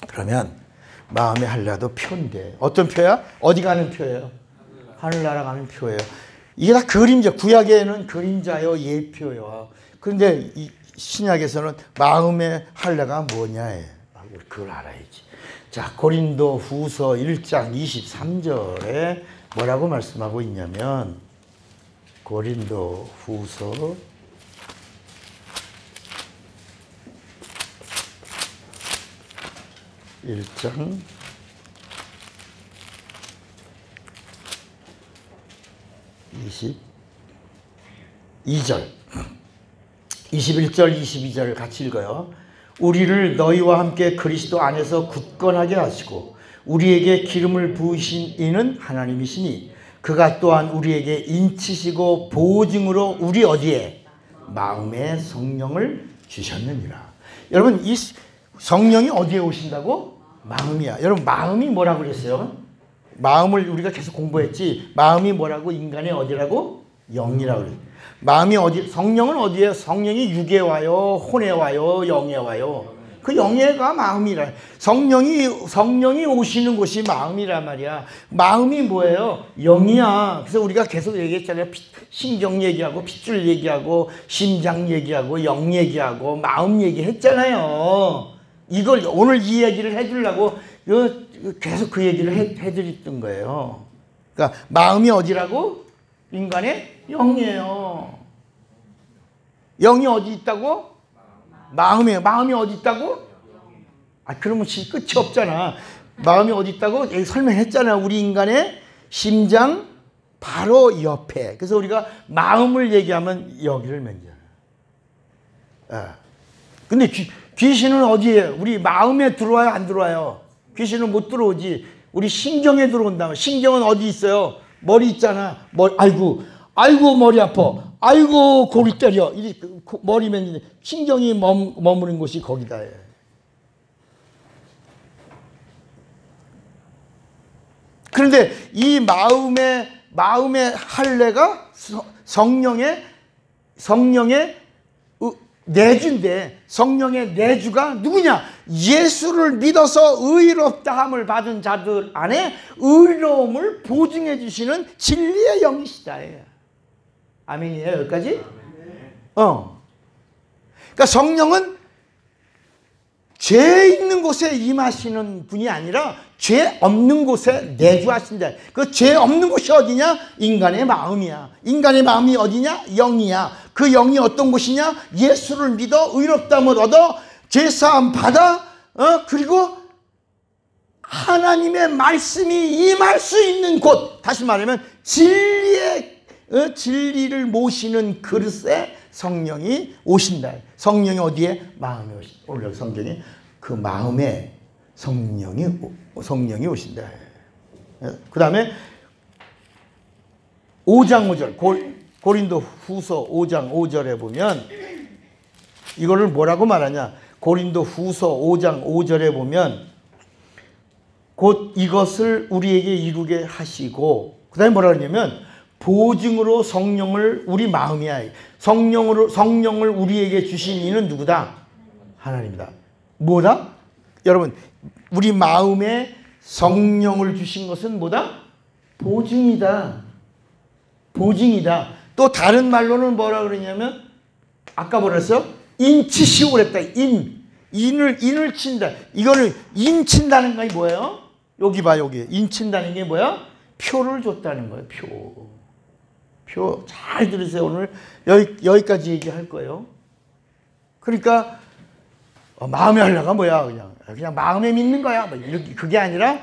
그러면 마음의 할례도 표인데 어떤 표야? 어디 가는 표예요? 하늘나라 가는 표예요. 이게 다 그림자. 구약에는 그림자요 예표요. 그런데 이 신약에서는 마음의 할례가 뭐냐? 그걸 알아야지. 자, 고린도 후서 1장 23절에 뭐라고 말씀하고 있냐면 고린도 후서 1장 22절 21절 22절을 같이 읽어요. 우리를 너희와 함께 그리스도 안에서 굳건하게 하시고 우리에게 기름을 부으신 이는 하나님이시니 그가 또한 우리에게 인치시고 보증으로 우리 어디에? 마음에 성령을 주셨느니라. 여러분 이 성령이 어디에 오신다고? 마음이야. 여러분 마음이 뭐라고 그랬어요? 마음을 우리가 계속 공부했지. 마음이 뭐라고? 인간의 어디라고? 영이라고 그랬어요. 마음이 어디, 성령은 어디에? 성령이 육에 와요, 혼에 와요, 영에 와요. 그 영예가 마음이라. 성령이 오시는 곳이 마음이란 말이야. 마음이 뭐예요? 영이야. 그래서 우리가 계속 얘기했잖아요. 신경 얘기하고 핏줄 얘기하고 심장 얘기하고 영 얘기하고 마음 얘기했잖아요. 이걸 오늘 이 얘기를 해주려고 계속 그 얘기를 해드렸던 거예요. 그러니까 마음이 어디라고? 인간의 영이에요. 영이 어디 있다고? 마음이에요. 마음이 어디 있다고? 그러면 끝이 없잖아. 마음이 어디 있다고? 여기 설명했잖아. 우리 인간의 심장 바로 옆에. 그래서 우리가 마음을 얘기하면 여기를 mention해요. 근데 귀신은 어디에? 우리 마음에 들어와요? 안 들어와요? 귀신은 못 들어오지. 우리 신경에 들어온다. 신경은 어디 있어요? 머리 있잖아. 아이고 머리 아파. 아이고 골이 때려. 머리면 신경이 머무는 곳이 거기다. 그런데 이 마음의 할례가 성령의 내주인데, 성령의 내주가 누구냐? 예수를 믿어서 의롭다함을 받은 자들 안에 의로움을 보증해 주시는 진리의 영이시다. 아멘이에요, 여기까지? 그러니까 성령은 죄 있는 곳에 임하시는 분이 아니라 죄 없는 곳에 내주하신다. 그 죄 없는 곳이 어디냐? 인간의 마음이야. 인간의 마음이 어디냐? 영이야. 그 영이 어떤 곳이냐? 예수를 믿어 의롭다함을 얻어 죄사함 받아 그리고 하나님의 말씀이 임할 수 있는 곳. 다시 말하면 진리를 모시는 그릇에 성령이 오신다. 성령이 어디에? 마음에 오신다. 오늘 성경이 그 마음에 성령이 오신다. 그 다음에 5장 5절 고린도 후서 5장 5절에 보면 이거를 뭐라고 말하냐? 고린도 후서 5장 5절에 보면 곧 이것을 우리에게 이루게 하시고, 그 다음에 뭐라 그러냐면 보증으로 성령을, 우리 마음이야. 성령을 우리에게 주신 이는 누구다? 하나님이다. 뭐다? 여러분, 우리 마음에 성령을 주신 것은 뭐다? 보증이다. 보증이다. 또 다른 말로는 뭐라 그러냐면, 아까 뭐라 했어? 인치시오 그랬다. 인을 친다. 이거는 인친다는 게 뭐예요? 여기 봐, 여기. 인친다는 게 뭐야? 표를 줬다는 거예요, 표 잘 들으세요. 오늘 여기까지 얘기할 거예요. 그러니까 마음의 할례가 뭐야? 그냥 마음에 믿는 거야. 그게 아니라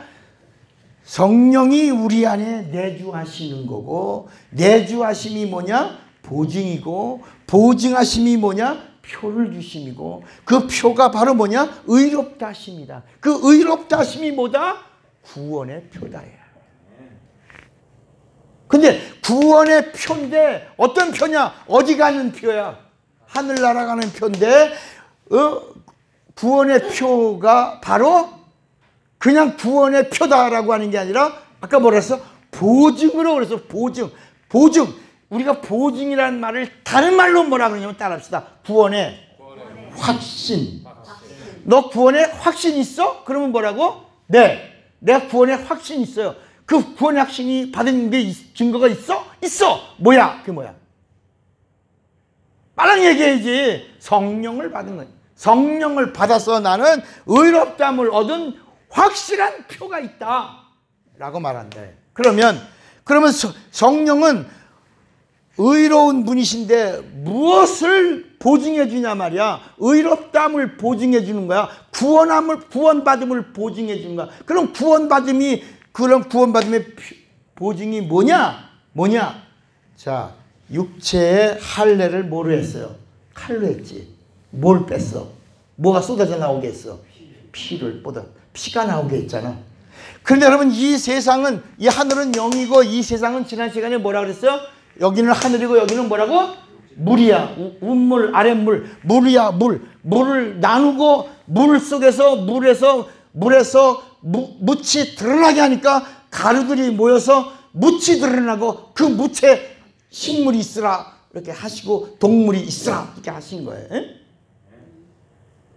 성령이 우리 안에 내주하시는 거고, 내주하심이 뭐냐? 보증이고, 보증하심이 뭐냐? 표를 주심이고, 그 표가 바로 뭐냐? 의롭다 하심이다. 그 의롭다 하심이 뭐다? 구원의 표다. 근데 구원의 표인데 어떤 표냐? 어디 가는 표야? 하늘 날아가는 표인데 구원의 표가 바로 그냥 구원의 표다라고 하는 게 아니라 아까 뭐라 했어? 보증으로. 그래서 보증. 우리가 보증이라는 말을 다른 말로 뭐라 그러냐면 따라합시다. 구원의 확신. 너 구원의 확신 있어? 그러면 뭐라고? 네, 내가 구원의 확신 있어요. 그 구원의 확신이 받은 게 증거가 있어? 있어. 뭐야? 그게 뭐야? 빨리 얘기해야지. 성령을 받은 거야. 성령을 받아서 나는 의롭다함을 얻은 확실한 표가 있다 라고 말한다. 그러면 성령은 의로운 분이신데 무엇을 보증해 주냐 말이야. 의롭다함을 보증해 주는 거야. 구원받음을 보증해 주는 거야. 그럼 구원받음의 보증이 뭐냐? 자, 육체의 할례를 뭐로 했어요? 칼로 했지. 뭘 뺐어? 뭐가 쏟아져 나오게 했어? 피를 쏟아. 피가 나오게 했잖아. 그런데 여러분, 이 세상은, 이 하늘은 영이고 이 세상은 지난 시간에 뭐라 그랬어요? 여기는 하늘이고 여기는 뭐라고? 물이야. 운물, 아랫물, 물이야, 물. 물을 나누고 물 속에서 물에서 묻이 드러나게 하니까 가루들이 모여서 묻이 드러나고 그 묻에 식물이 있으라 이렇게 하시고 동물이 있어 이렇게 하신 거예요. 에?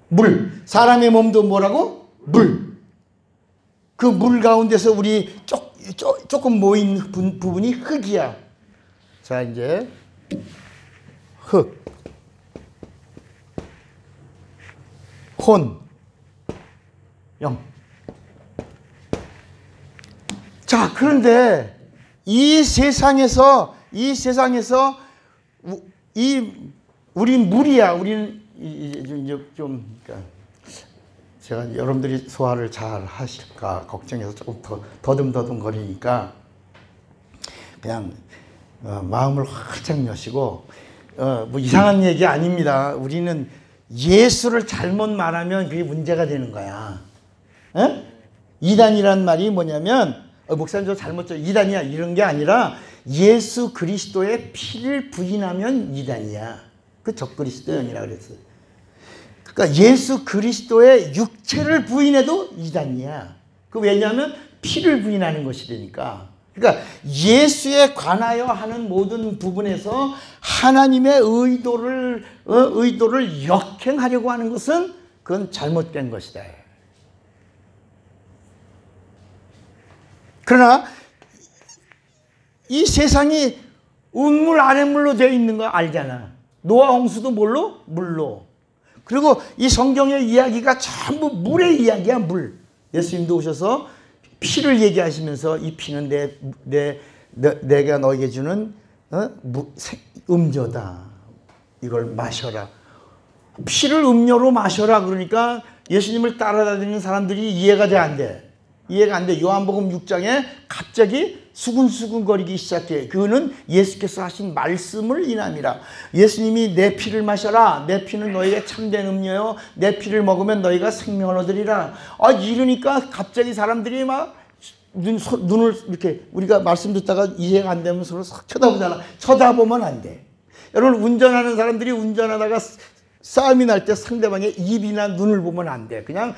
물. 사람의 몸도 뭐라고? 물. 그 물 가운데서 우리 조금 모인 부분이 흙이야. 자, 이제 흙, 혼, 영. 자, 그런데 이 세상에서 우린 물이야. 우리는 이제 좀 그러니까 제가 여러분들이 소화를 잘 하실까 걱정해서 조금 더 더듬더듬 거리니까 그냥 마음을 활짝 여시고 뭐 이상한 얘기 아닙니다. 우리는 예수를 잘못 말하면 그게 문제가 되는 거야. 에? 이단이란 말이 뭐냐면 목사님 저 잘못 이단이야 이런 게 아니라 예수 그리스도의 피를 부인하면 이단이야. 그 적그리스도인이라 그랬어요. 그러니까 예수 그리스도의 육체를 부인해도 이단이야. 그 왜냐하면 피를 부인하는 것이 되니까. 그러니까 예수에 관하여 하는 모든 부분에서 하나님의 의도를 역행하려고 하는 것은 그건 잘못된 것이다. 그러나 이 세상이 운물 아랫물로 되어 있는 거 알잖아. 노아 홍수도 뭘로? 물로. 그리고 이 성경의 이야기가 전부 물의 이야기야. 물. 예수님도 오셔서 피를 얘기하시면서 이 피는 내가 너에게 주는 음료다. 이걸 마셔라. 피를 음료로 마셔라. 그러니까 예수님을 따라다니는 사람들이 이해가 돼 안 돼? 이해가 안 돼. 요한복음 6장에 갑자기 수근수근거리기 시작해. 그거는 예수께서 하신 말씀을 인함이라. 예수님이 내 피를 마셔라. 내 피는 너희가 참된 음료요. 내 피를 먹으면 너희가 생명을 얻으리라. 이러니까 갑자기 사람들이 막 눈을 이렇게 우리가 말씀 듣다가 이해가 안 되면 서로 쳐다보잖아. 쳐다보면 안 돼. 여러분 운전하는 사람들이 운전하다가 싸움이 날 때 상대방의 입이나 눈을 보면 안 돼. 그냥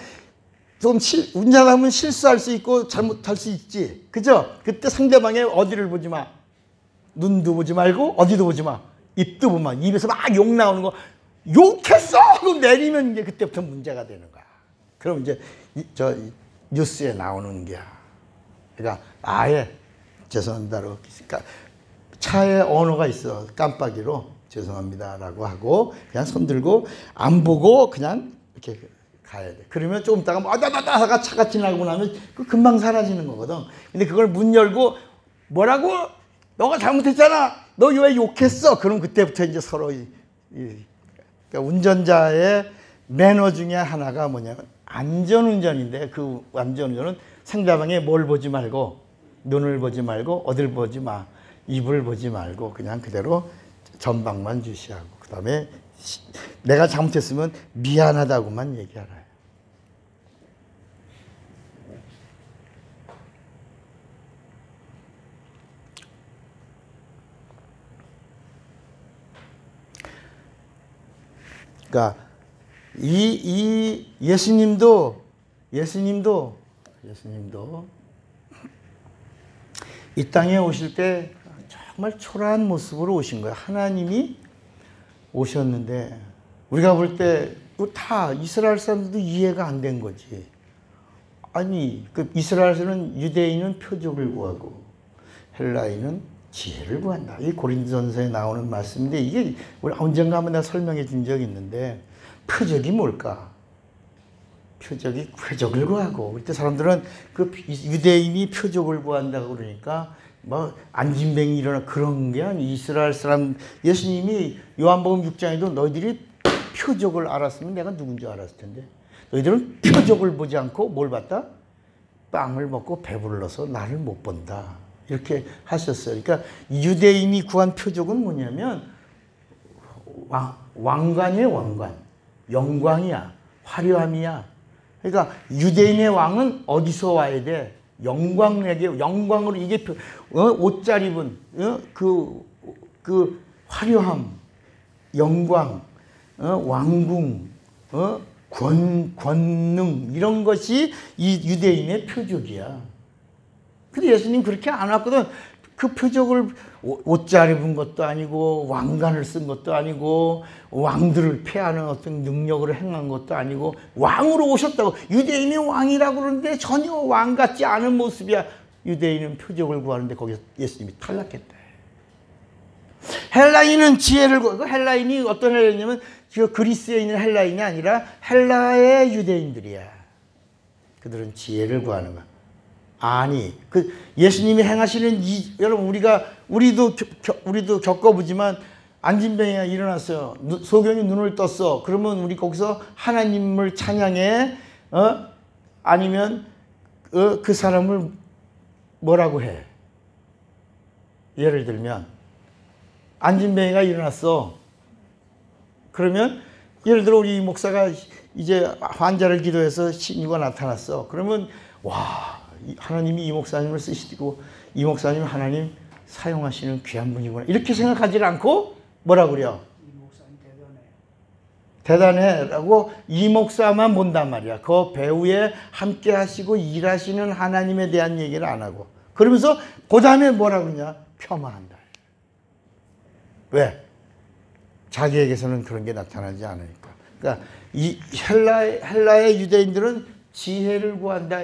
좀 운전하면 실수할 수 있고 잘못할 수 있지. 그죠? 그때 상대방의 어디를 보지 마. 눈도 보지 말고 어디도 보지 마. 입도 보지 마. 입에서 막 욕 나오는 거 욕했어! 하고 내리면 이제 그때부터 문제가 되는 거야. 그럼 이제 뉴스에 나오는 거야. 그러니까 아예 죄송합니다로 그러니까 차에 언어가 있어. 깜빡이로 죄송합니다라고 하고 그냥 손 들고 안 보고 그냥 이렇게 가야 돼. 그러면 조금 있다가 하다가 차가 지나고 나면 금방 사라지는 거거든. 근데 그걸 문 열고 뭐라고? 너가 잘못했잖아. 너 왜 욕했어? 그럼 그때부터 이제 서로 그러니까 운전자의 매너 중에 하나가 뭐냐면 안전운전인데 그 안전운전은 상대방의 뭘 보지 말고 눈을 보지 말고 어딜 보지 마. 입을 보지 말고 그냥 그대로 전방만 주시하고 그 다음에 내가 잘못했으면 미안하다고만 얘기하라. 그러니까 이 예수님도 이 땅에 오실 때 정말 초라한 모습으로 오신 거예요. 하나님이 오셨는데 우리가 볼 때 다 이스라엘 사람들도 이해가 안 된 거지. 아니 그 이스라엘에서는 유대인은 표적을 구하고 헬라인은 지혜를 구한다. 이 고린도전서에 나오는 말씀인데 이게 우리 언젠가 한번 내가 설명해 준 적이 있는데 표적이 뭘까? 표적을 구하고 그때 사람들은 그 유대인이 표적을 구한다고 그러니까 뭐 안진뱅이 일어나 그런 게 아니. 이스라엘 사람 예수님이 요한복음 6장에도 너희들이 표적을 알았으면 내가 누군지 알았을 텐데 너희들은 표적을 보지 않고 뭘 봤다? 빵을 먹고 배불러서 나를 못 본다. 이렇게 하셨어요. 그러니까 유대인이 구한 표적은 뭐냐면 왕관이에요. 왕관. 영광이야. 화려함이야. 그러니까 유대인의 왕은 어디서 와야 돼? 영광에게 영광으로 이게 옷 잘 입은 그 화려함, 영광, 왕궁, 권능 이런 것이 이 유대인의 표적이야. 근데 예수님 그렇게 안 왔거든. 그 표적을 옷 잘 입은 것도 아니고 왕관을 쓴 것도 아니고 왕들을 패하는 어떤 능력으로 행한 것도 아니고 왕으로 오셨다고. 유대인이 왕이라고 그러는데 전혀 왕 같지 않은 모습이야. 유대인은 표적을 구하는데 거기서 예수님이 탈락했다. 헬라인은 지혜를 구하고, 헬라인이 어떤 헬라인이냐면 그리스에 있는 헬라인이 아니라 헬라의 유대인들이야. 그들은 지혜를 구하는 거야. 아니, 그 예수님이 행하시는 여러분, 우리도 겪어보지만, 안진뱅이가 일어났어요. 소경이 눈을 떴어. 그러면 우리 거기서 하나님을 찬양해? 아니면 그 사람을 뭐라고 해? 예를 들면 안진뱅이가 일어났어. 그러면 예를 들어 우리 목사가 이제 환자를 기도해서 신유가 나타났어. 그러면 와, 하나님이 이 목사님을 쓰시고 이 목사님 하나님 사용하시는 귀한 분이구나. 이렇게 생각하지 않고 뭐라 그래요? 이 목사님 대단해. 대단해라고 이 목사만 본단 말이야. 그 배후에 함께 하시고 일하시는 하나님에 대한 얘기를 안 하고. 그러면서 그 다음에 뭐라 그러냐? 폄하한다. 왜? 자기에게서는 그런 게 나타나지 않으니까. 그러니까 이 헬라의 유대인들은 지혜를 구한다.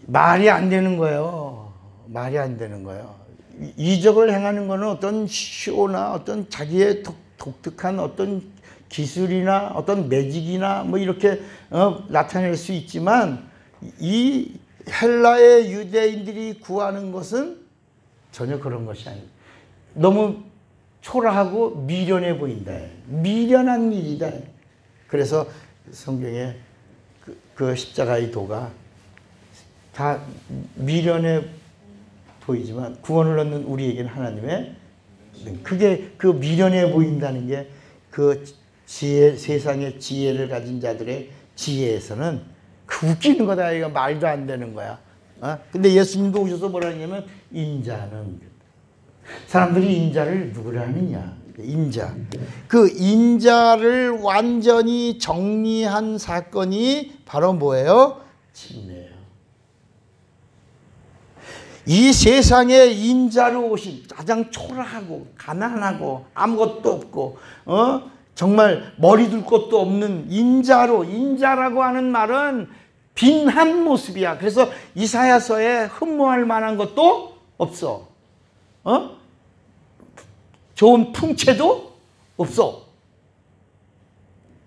말이 안 되는 거예요. 말이 안 되는 거예요. 이적을 행하는 거는 어떤 쇼나 어떤 자기의 독특한 어떤 기술이나 어떤 매직이나 뭐 이렇게 나타낼 수 있지만, 이 헬라의 유대인들이 구하는 것은 전혀 그런 것이 아닙니다. 너무 초라하고 미련해 보인다. 미련한 일이다. 그래서 성경에 그 십자가의 도가 다 미련해 보이지만 구원을 얻는 우리에게는 하나님의, 그게 그 미련해 보인다는 게 그 지혜, 세상의 지혜를 가진 자들의 지혜에서는 그 웃기는 거다. 이거 말도 안 되는 거야. 근데 예수님도 오셔서 뭐라 하냐면 인자는, 사람들이 인자를 누구라 하느냐? 인자. 그 인자를 완전히 정리한 사건이 바로 뭐예요? 침례예요. 이 세상에 인자로 오신, 가장 초라하고 가난하고 아무것도 없고 정말 머리 둘 것도 없는 인자라고 하는 말은 빈한 모습이야. 그래서 이사야서에 흠모할 만한 것도 없어. 좋은 풍채도 없어.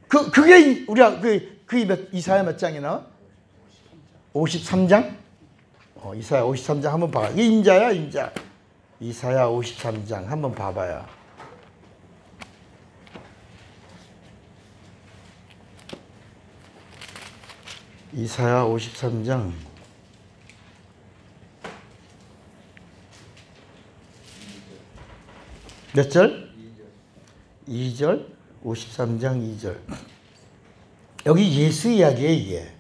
그게 우리가 이사야 몇 장이나? 53장? 이사야 53장 한번 봐봐. 이게 인자야, 인자. 이사야 53장 한번 봐봐요. 이사야 53장 몇 절? 2절. 53장 2절. 여기 예수 이야기예요, 이게.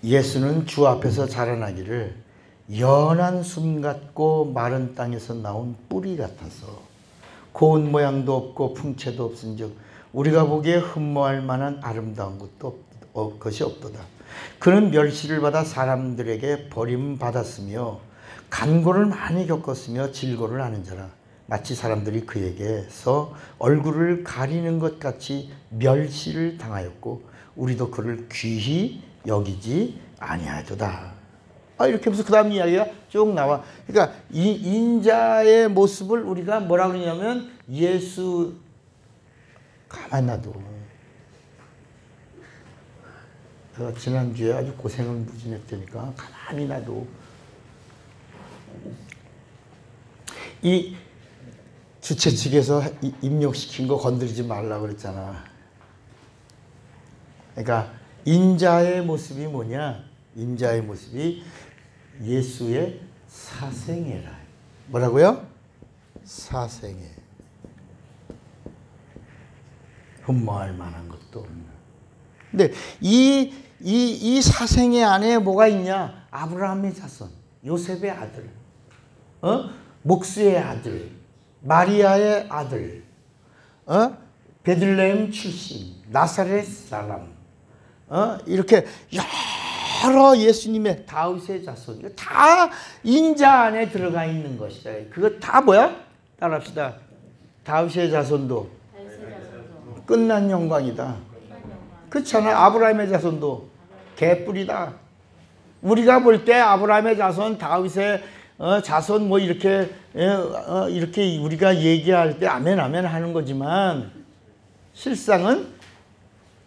예수는 주 앞에서 자라나기를 연한 순 같고 마른 땅에서 나온 뿌리 같아서 고운 모양도 없고 풍채도 없은즉 우리가 보기에 흠모할 만한 아름다운 것이 없도다. 그는 멸시를 받아 사람들에게 버림받았으며 간고를 많이 겪었으며 질고를 하는 자라. 마치 사람들이 그에게서 얼굴을 가리는 것 같이 멸시를 당하였고 우리도 그를 귀히 여기지 아니하도다. 이렇게 하면서 그 다음 이야기가 쭉 나와. 그러니까 이 인자의 모습을 우리가 뭐라 그러냐면, 예수, 가만 놔둬. 제가 지난주에 아주 고생을 무진했다니까 가만히 놔둬. 이 주최 측에서 입력시킨 거 건드리지 말라고 그랬잖아. 그러니까 인자의 모습이 뭐냐? 인자의 모습이 예수의 사생애라. 뭐라고요? 사생애. 흠모할 만한 것도 없는. 근데 이 사생애 안에 뭐가 있냐? 아브라함의 자손, 요셉의 아들, 목수의 아들, 마리아의 아들, 베들레헴 출신, 나사렛 사람, 이렇게 여러 예수님의 다윗의 자손, 이거 다 인자 안에 들어가 있는 것이다. 그거 다 뭐야? 따라합시다. 다윗의 자손도 끝난 영광이다. 그렇잖아. 아브라함의 자손도 개뿔이다. 우리가 볼 때 아브라함의 자손, 다윗의 자손 뭐 이렇게 이렇게 우리가 얘기할 때 아멘 아멘 하는 거지만 실상은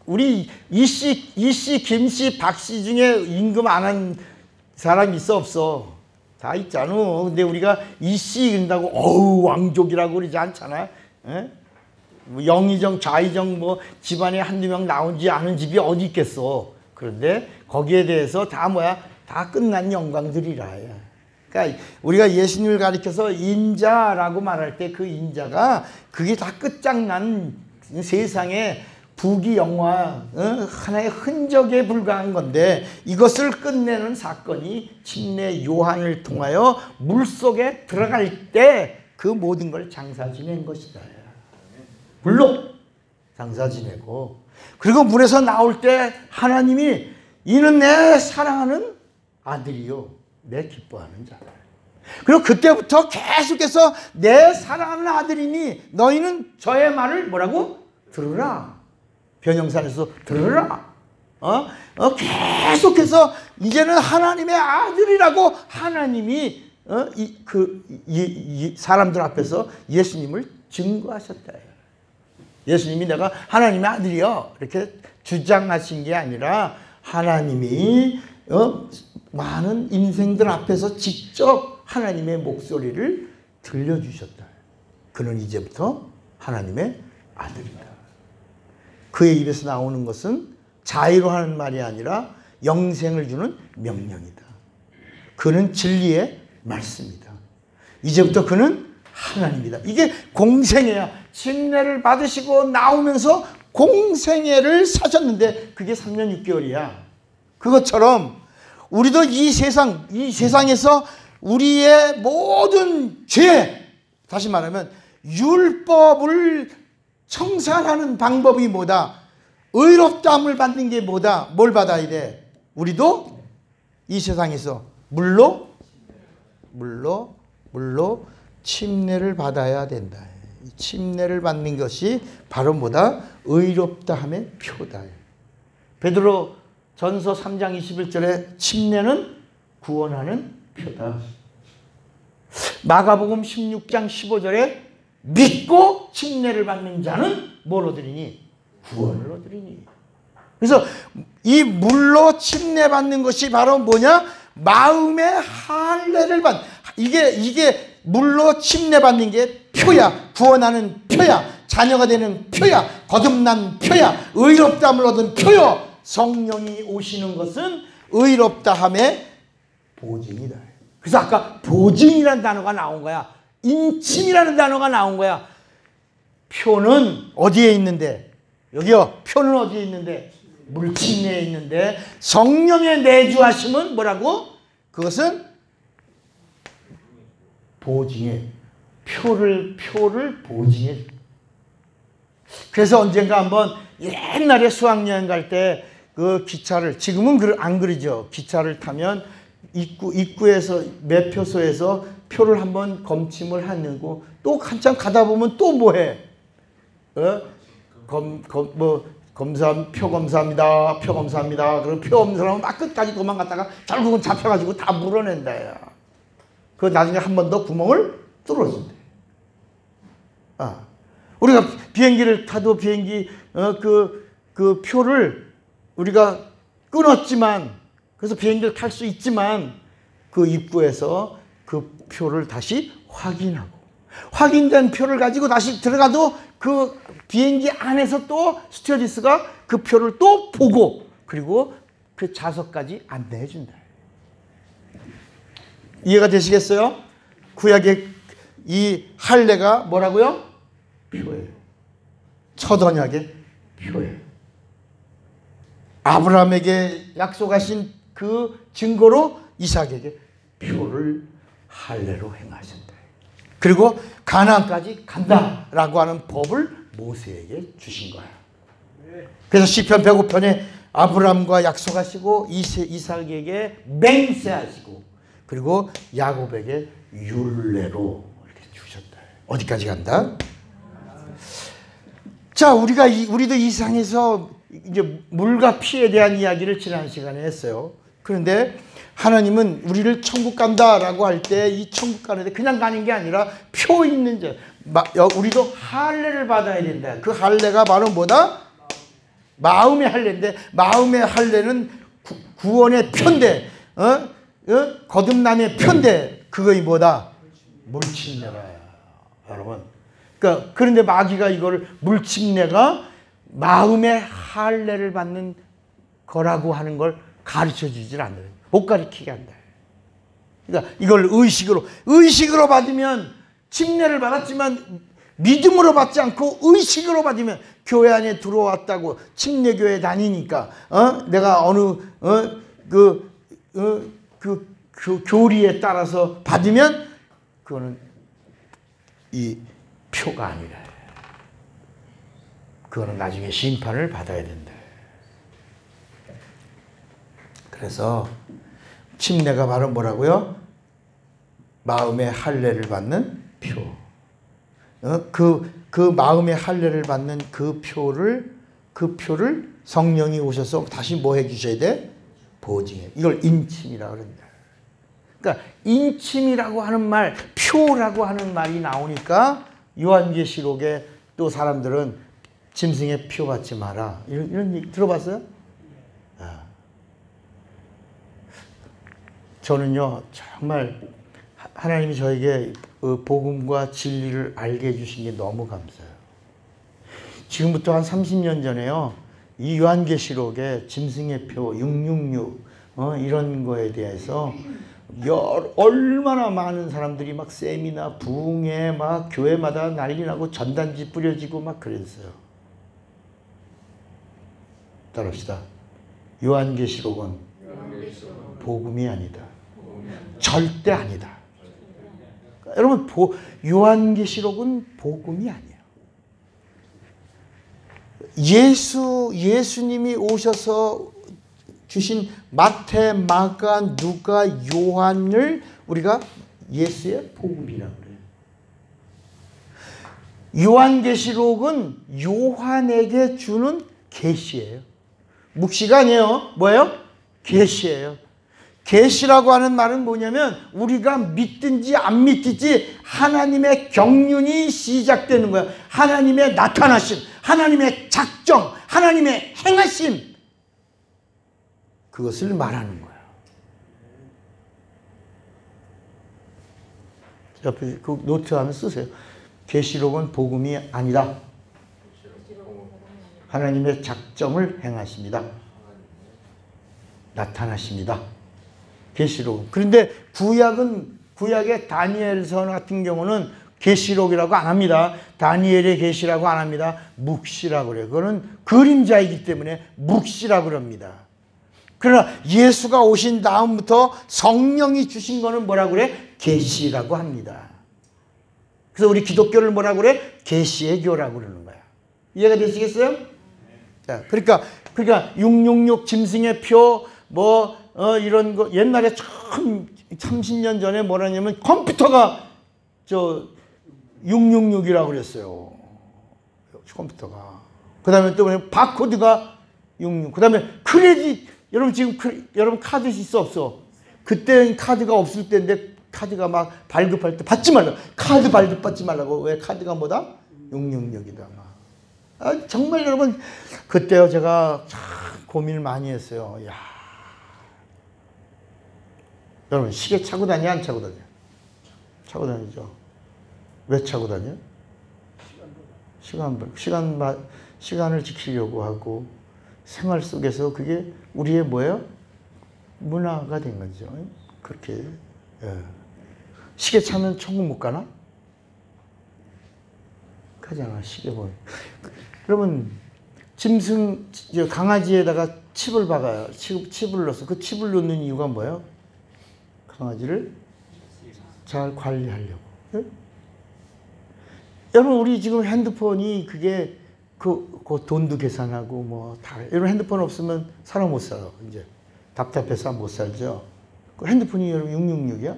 우리 이씨, 김씨, 박씨 중에 임금 안 한 사람 있어 없어? 다 있잖아. 근데 우리가 이씨 이른다고 어우 왕족이라고 그러지 않잖아. 에? 뭐 영의정, 좌의정 뭐 집안에 한두 명 나오지 않은 집이 어디 있겠어. 그런데 거기에 대해서 다 뭐야? 다 끝난 영광들이라. 그러니까 우리가 예수님을 가리켜서 인자라고 말할 때 그 인자가 그게 다 끝장난 세상에 부귀영화 하나의 흔적에 불과한 건데 이것을 끝내는 사건이 침례 요한을 통하여 물속에 들어갈 때 그 모든 걸 장사 지낸 것이다. 물로 장사 지내고 그리고 물에서 나올 때 하나님이 이는 내 사랑하는 아들이요 내 기뻐하는 자다. 그리고 그때부터 계속해서 내 사랑하는 아들이니 너희는 저의 말을 뭐라고? 들으라. 변형산에서 들으라. 계속해서 이제는 하나님의 아들이라고 하나님이 사람들 앞에서 예수님을 증거하셨다. 예수님이 내가 하나님의 아들이요 이렇게 주장하신 게 아니라 하나님이 많은 인생들 앞에서 직접 하나님의 목소리를 들려주셨다. 그는 이제부터 하나님의 아들이다. 그의 입에서 나오는 것은 자의로 하는 말이 아니라 영생을 주는 명령이다. 그는 진리의 말씀이다. 이제부터 그는 하나님이다. 이게 공생애야. 침례를 받으시고 나오면서 공생애를 사셨는데 그게 3년 6개월이야. 그것처럼 우리도 이 세상에서 우리의 모든 죄, 다시 말하면 율법을 청산하는 방법이 뭐다? 의롭다함을 받는 게 뭐다? 뭘 받아야 돼? 우리도 이 세상에서 물로 침례를 받아야 된다. 침례를 받는 것이 바로 뭐다? 의롭다함의 표다. 베드로 전서 3장 21절에 침례는 구원하는 표다. 마가복음 16장 15절에 믿고 침례를 받는 자는 뭘 얻으리니? 구원을 얻으리니. 그래서 이 물로 침례 받는 것이 바로 뭐냐? 마음의 할례를 받는. 이게 물로 침례 받는 게 표야. 구원하는 표야. 자녀가 되는 표야. 거듭난 표야. 의롭다함을 얻은 표요. 성령이 오시는 것은 의롭다함의 보증이다. 그래서 아까 보증이라는 단어가 나온 거야. 인침이라는 단어가 나온 거야. 표는 어디에 있는데? 여기요. 표는 어디에 있는데? 물침례에 있는데 성령의 내주하심은 뭐라고? 그것은 보증해. 표를 보증해. 그래서 언젠가 한번 옛날에 수학여행 갈 때 그 기차를, 지금은 안 그러죠. 기차를 타면 입구에서 매표소에서 표를 한번 검침을 하고 또 한참 가다 보면 또 뭐해? 표 검사합니다. 표 검사합니다. 그리고 표 검사하면 막 끝까지 도망갔다가 결국은 잡혀가지고 다 물어낸다. 야. 그 나중에 한 번 더 구멍을 뚫어준대. 우리가 비행기를 타도 비행기 그 표를 우리가 끊었지만, 그래서 비행기를 탈 수 있지만 그 입구에서 그 표를 다시 확인하고, 확인된 표를 가지고 다시 들어가도 그 비행기 안에서 또 스튜어디스가 그 표를 또 보고, 그리고 그 좌석까지 안내해 준다. 이해가 되시겠어요? 구약의 이 할례가 뭐라고요? 표예요. 첫 언약의 표예요. 아브라함에게 약속하신 그 증거로 이삭에게 표를 할례로 행하신다. 그리고 가나안까지 간다라고 하는 법을 모세에게 주신 거야. 그래서 시편 105편에 아브람과 약속하시고 이삭에게 맹세하시고 그리고 야곱에게 율례로 이렇게 주셨다. 어디까지 간다? 자, 우리도 이 상에서 이제 물과 피에 대한 이야기를 지난 시간에 했어요. 그런데 하나님은 우리를 천국 간다라고 할 때 이 천국 가는데 그냥 가는 게 아니라 표 있는 우리도 할례를 받아야 된다. 그 할례가 바로 뭐다? 마음의 할례인데 마음의 할례는 구원의 표인데 거듭남의 표인데 그거이 뭐다? 물침례라. 여러분. 그런데 마귀가 이걸 물침례가 마음의 할례를 받는 거라고 하는 걸 가르쳐 주질 않아요. 못 가르치게 한다. 그러니까 이걸 의식으로 받으면 침례를 받았지만 믿음으로 받지 않고 의식으로 받으면 교회 안에 들어왔다고 침례교회 다니니까 내가 어느 그 교리에 따라서 받으면 그거는 이 표가 아니라 그거는 나중에 심판을 받아야 된다. 그래서 침례가 바로 뭐라고요? 마음의 할례를 받는 표. 그 마음의 할례를 받는 그 표를 성령이 오셔서 다시 뭐 해주셔야 돼? 보증해. 이걸 인침이라고 그런다. 그러니까 인침이라고 하는 말, 표라고 하는 말이 나오니까 요한계시록에 또 사람들은 짐승의 표 받지 마라. 이런 얘기 들어봤어요? 저는요, 정말 하나님이 저에게 복음과 진리를 알게 해주신 게 너무 감사해요. 지금부터 한 30년 전에요, 이 요한계시록에 짐승의 표, 666, 이런 거에 대해서 얼마나 많은 사람들이 막 세미나, 부흥회, 막 교회마다 난리 나고 전단지 뿌려지고 막 그랬어요. 따라합시다. 요한계시록은 복음이 아니다. 절대 아니다. 여러분, 요한계시록은 복음이 아니에요. 예수님이 오셔서 주신 마태, 마가, 누가, 요한을 우리가 예수의 복음이라고 그래요. 요한계시록은 요한에게 주는 계시예요. 묵시가 아니에요. 뭐예요? 계시예요. 계시라고 하는 말은 뭐냐면 우리가 믿든지 안 믿든지 하나님의 경륜이 시작되는 거야. 하나님의 나타나심, 하나님의 작정, 하나님의 행하심, 그것을 말하는 거야. 옆에 그 노트 하나 쓰세요. 계시록은 복음이 아니다. 하나님의 작정을 행하십니다. 나타나십니다. 계시록. 그런데 구약의 다니엘서 같은 경우는 계시록이라고 안 합니다. 다니엘의 계시라고 안 합니다. 묵시라고 그래요. 그거는 그림자이기 때문에 묵시라고 그럽니다. 그러나 예수가 오신 다음부터 성령이 주신 거는 뭐라고 그래? 계시라고 합니다. 그래서 우리 기독교를 뭐라고 그래? 계시의 교라고 그러는 거야. 이해가 되시겠어요? 자, 그러니까 666 짐승의 표 이런 거 옛날에 처음 30년 전에 뭐라냐면 컴퓨터가 666이라고 그랬어요. 컴퓨터가. 그다음에 또 바코드가 66. 그다음에 크레딧. 여러분 지금 여러분 카드 있어 없어? 그때는 카드가 없을 때인데 카드가 막 발급할 때 받지 말라. 카드 발급받지 말라고. 왜? 카드가 뭐다? 666이다. 정말 여러분 그때요 제가 참 고민을 많이 했어요. 야. 여러분 시계 차고 다녀 안 차고 다녀? 차고 다니죠. 왜 차고 다녀? 시간을 지키려고 하고 생활 속에서 그게 우리의 뭐예요? 문화가 된 거죠. 그렇게. 예. 시계 차면 천국 못 가나? 가잖아. 시계 보면. 여러분 강아지에다가 칩을 박아요. 칩을 넣어서 그 칩을 넣는 이유가 뭐예요? 강아지를 잘 관리하려고. 예? 여러분 우리 지금 핸드폰이 그게 그 돈도 계산하고 뭐 다 이런 핸드폰 없으면 사람 못 살아. 이제 답답해서 못 살죠. 그 핸드폰이 여러분 666이야?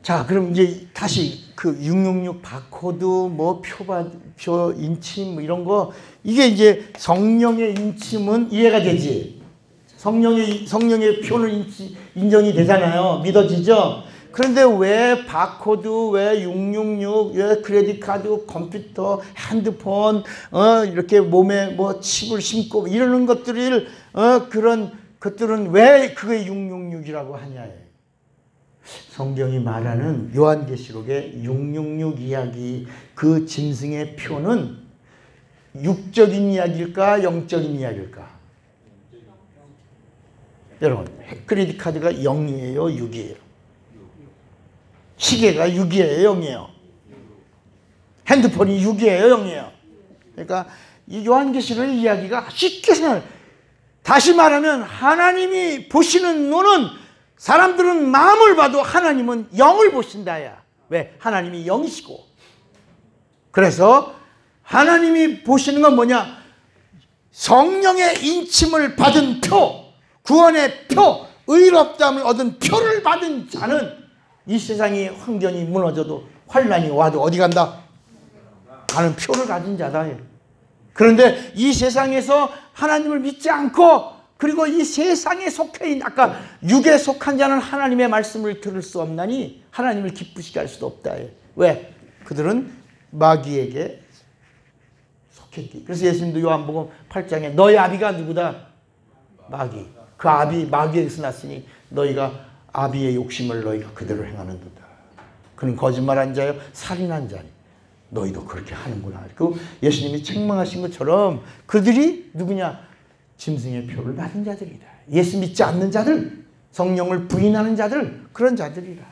자, 그럼 이제 다시 그 666 바코드 뭐 표 인침 뭐 이런 거 이게 이제 성령의 인침은 이해가 되지. 성령의 표는 인정이 되잖아요. 믿어지죠? 그런데 왜 바코드, 왜 666, 왜 크레딧 카드, 컴퓨터, 핸드폰, 이렇게 몸에 뭐 칩을 심고 이러는 것들을, 그런 것들은 왜 그게 666이라고 하냐. 성경이 말하는 요한계시록의 666 이야기, 그 짐승의 표는 육적인 이야기일까, 영적인 이야기일까? 여러분, 크레딧 카드가 0이에요, 6이에요? 시계가 6이에요, 0이에요? 핸드폰이 6이에요, 0이에요? 그러니까 이 요한계시록의 이야기가 쉽게 생각해요. 다시 말하면 하나님이 보시는 눈은, 사람들은 마음을 봐도 하나님은 영을 보신다야. 왜? 하나님이 영이시고. 그래서 하나님이 보시는 건 뭐냐? 성령의 인침을 받은 표, 구원의 표, 의롭다함을 얻은 표를 받은 자는 이 세상이 환경이 무너져도 환란이 와도 어디 간다? 가는 표를 가진 자다. 그런데 이 세상에서 하나님을 믿지 않고, 그리고 이 세상에 속해 있는, 아까 육에 속한 자는 하나님의 말씀을 들을 수 없나니 하나님을 기쁘시게 할 수도 없다. 왜? 그들은 마귀에게 속했기. 그래서 예수님도 요한복음 8장에 너희 아비가 누구다? 마귀. 그 아비 마귀에게서 났으니 너희가 아비의 욕심을 너희가 그대로 행하는도다. 그는 거짓말한 자요 살인한 자니 너희도 그렇게 하는구나. 그 예수님이 책망하신 것처럼 그들이 누구냐? 짐승의 표를 받은 자들이다. 예수 믿지 않는 자들, 성령을 부인하는 자들, 그런 자들이라.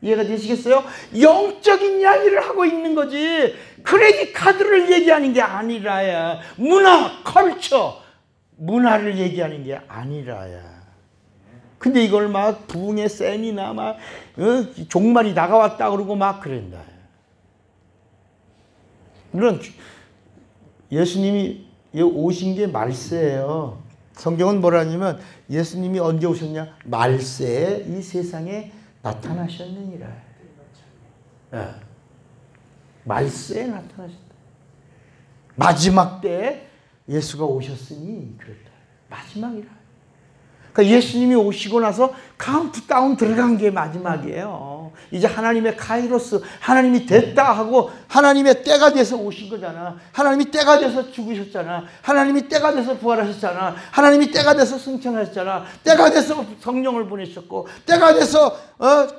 이해가 되시겠어요? 영적인 이야기를 하고 있는 거지 크레딧 카드를 얘기하는 게 아니라야. 문화, 컬처, 문화를 얘기하는 게 아니라야. 근데 이걸 막 부흥의 쌤이나 막 종말이 다가왔다 그러고 막 그런다. 물론 예수님이 오신 게 말세예요. 성경은 뭐라 하냐면 예수님이 언제 오셨냐? 말세에 이 세상에 나타나셨느니라. 네. 말세에 나타나셨다. 마지막 때에 예수가 오셨으니 그랬다. 마지막이라. 그러니까 예수님이 오시고 나서 카운트다운 들어간 게 마지막이에요. 이제 하나님의 카이로스, 하나님이 됐다 하고 하나님의 때가 돼서 오신 거잖아. 하나님이 때가 돼서 죽으셨잖아. 하나님이 때가 돼서 부활하셨잖아. 하나님이 때가 돼서 승천하셨잖아. 때가 돼서 성령을 보내셨고, 때가 돼서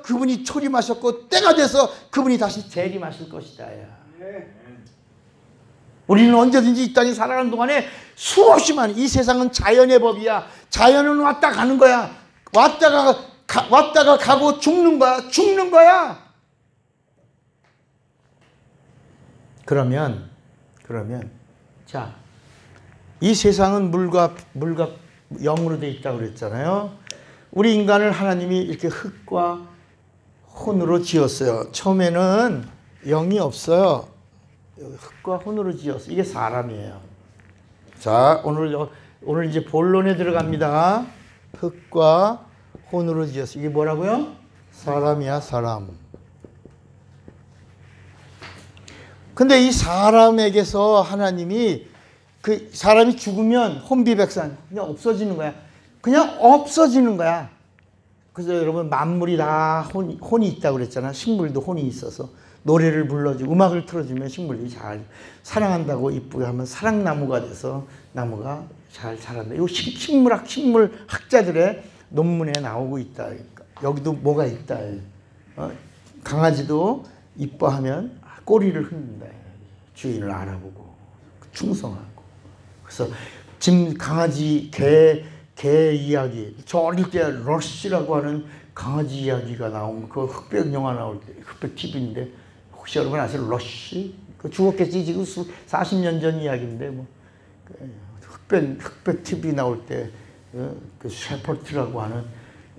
그분이 초림하셨고, 때가 돼서 그분이 다시 재림하실 것이다. 우리는 언제든지 이 땅에 살아가는 동안에 수없이 많은, 이 세상은 자연의 법이야. 자연은 왔다 가는 거야. 왔다가 가고 죽는 거야. 죽는 거야. 그러면 자, 이 세상은 물과 영으로 되어 있다고 그랬잖아요. 우리 인간을 하나님이 이렇게 흙과 혼으로 지었어요. 처음에는 영이 없어요. 흙과 혼으로 지었어요. 이게 사람이에요. 자, 오늘 이제 본론에 들어갑니다. 흙과 혼으로 지었어요. 이게 뭐라고요? 사람이야, 사람. 근데 이 사람에게서 하나님이, 그 사람이 죽으면 혼비백산, 그냥 없어지는 거야. 그냥 없어지는 거야. 그래서 여러분, 만물이 다 혼이 있다고 그랬잖아. 식물도 혼이 있어서 노래를 불러주고 음악을 틀어주면 식물이 잘 사랑한다고 이쁘게 하면 사랑나무가 돼서 나무가 잘 자란다. 이거 식물학자들의 논문에 나오고 있다. 여기도 뭐가 있다. 강아지도 이뻐하면 꼬리를 흔든다. 주인을 알아보고 충성하고. 그래서 강아지, 개 이야기, 저 어릴 때 러쉬라고 하는 강아지 이야기가 나온 그 흑백 영화 나올 때, 흑백 TV인데 혹시 여러분 아세요? 러쉬? 그 죽었겠지. 지금 40년 전 이야기인데 뭐 흑백 TV 나올 때 그 셰퍼트라고 하는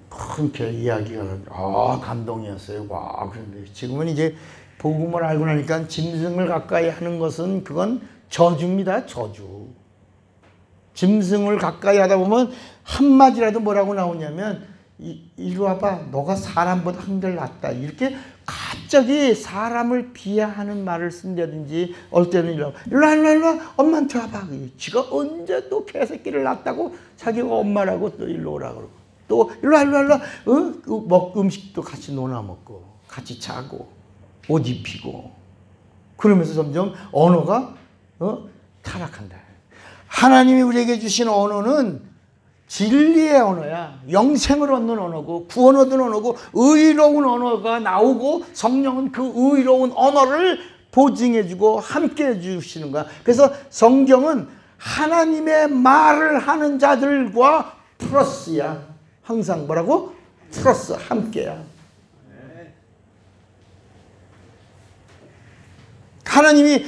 큰 개 이야기가 감동이었어요. 와, 그런데 지금은 이제 복음을 알고 나니까 짐승을 가까이 하는 것은 그건 저주입니다. 저주. 짐승을 가까이 하다 보면 한마디라도 뭐라고 나오냐면 이리 와봐. 너가 사람보다 한결 낫다. 이렇게 갑자기 사람을 비하하는 말을 쓴다든지 어떨 때는 일로 와. 엄마한테 와봐. 지가 언제 또 개새끼를 낳았다고 자기가 엄마라고 또 일로 오라 그러고 또 일로 와. 음식도 같이 논아 먹고 같이 자고 옷 입히고 그러면서 점점 언어가 타락한다. 하나님이 우리에게 주신 언어는 진리의 언어야. 영생을 얻는 언어고 구원 얻는 언어고 의로운 언어가 나오고 성령은 그 의로운 언어를 보증해주고 함께해 주시는 거야. 그래서 성경은 하나님의 말을 하는 자들과 플러스야. 항상 뭐라고? 플러스 함께야. 하나님이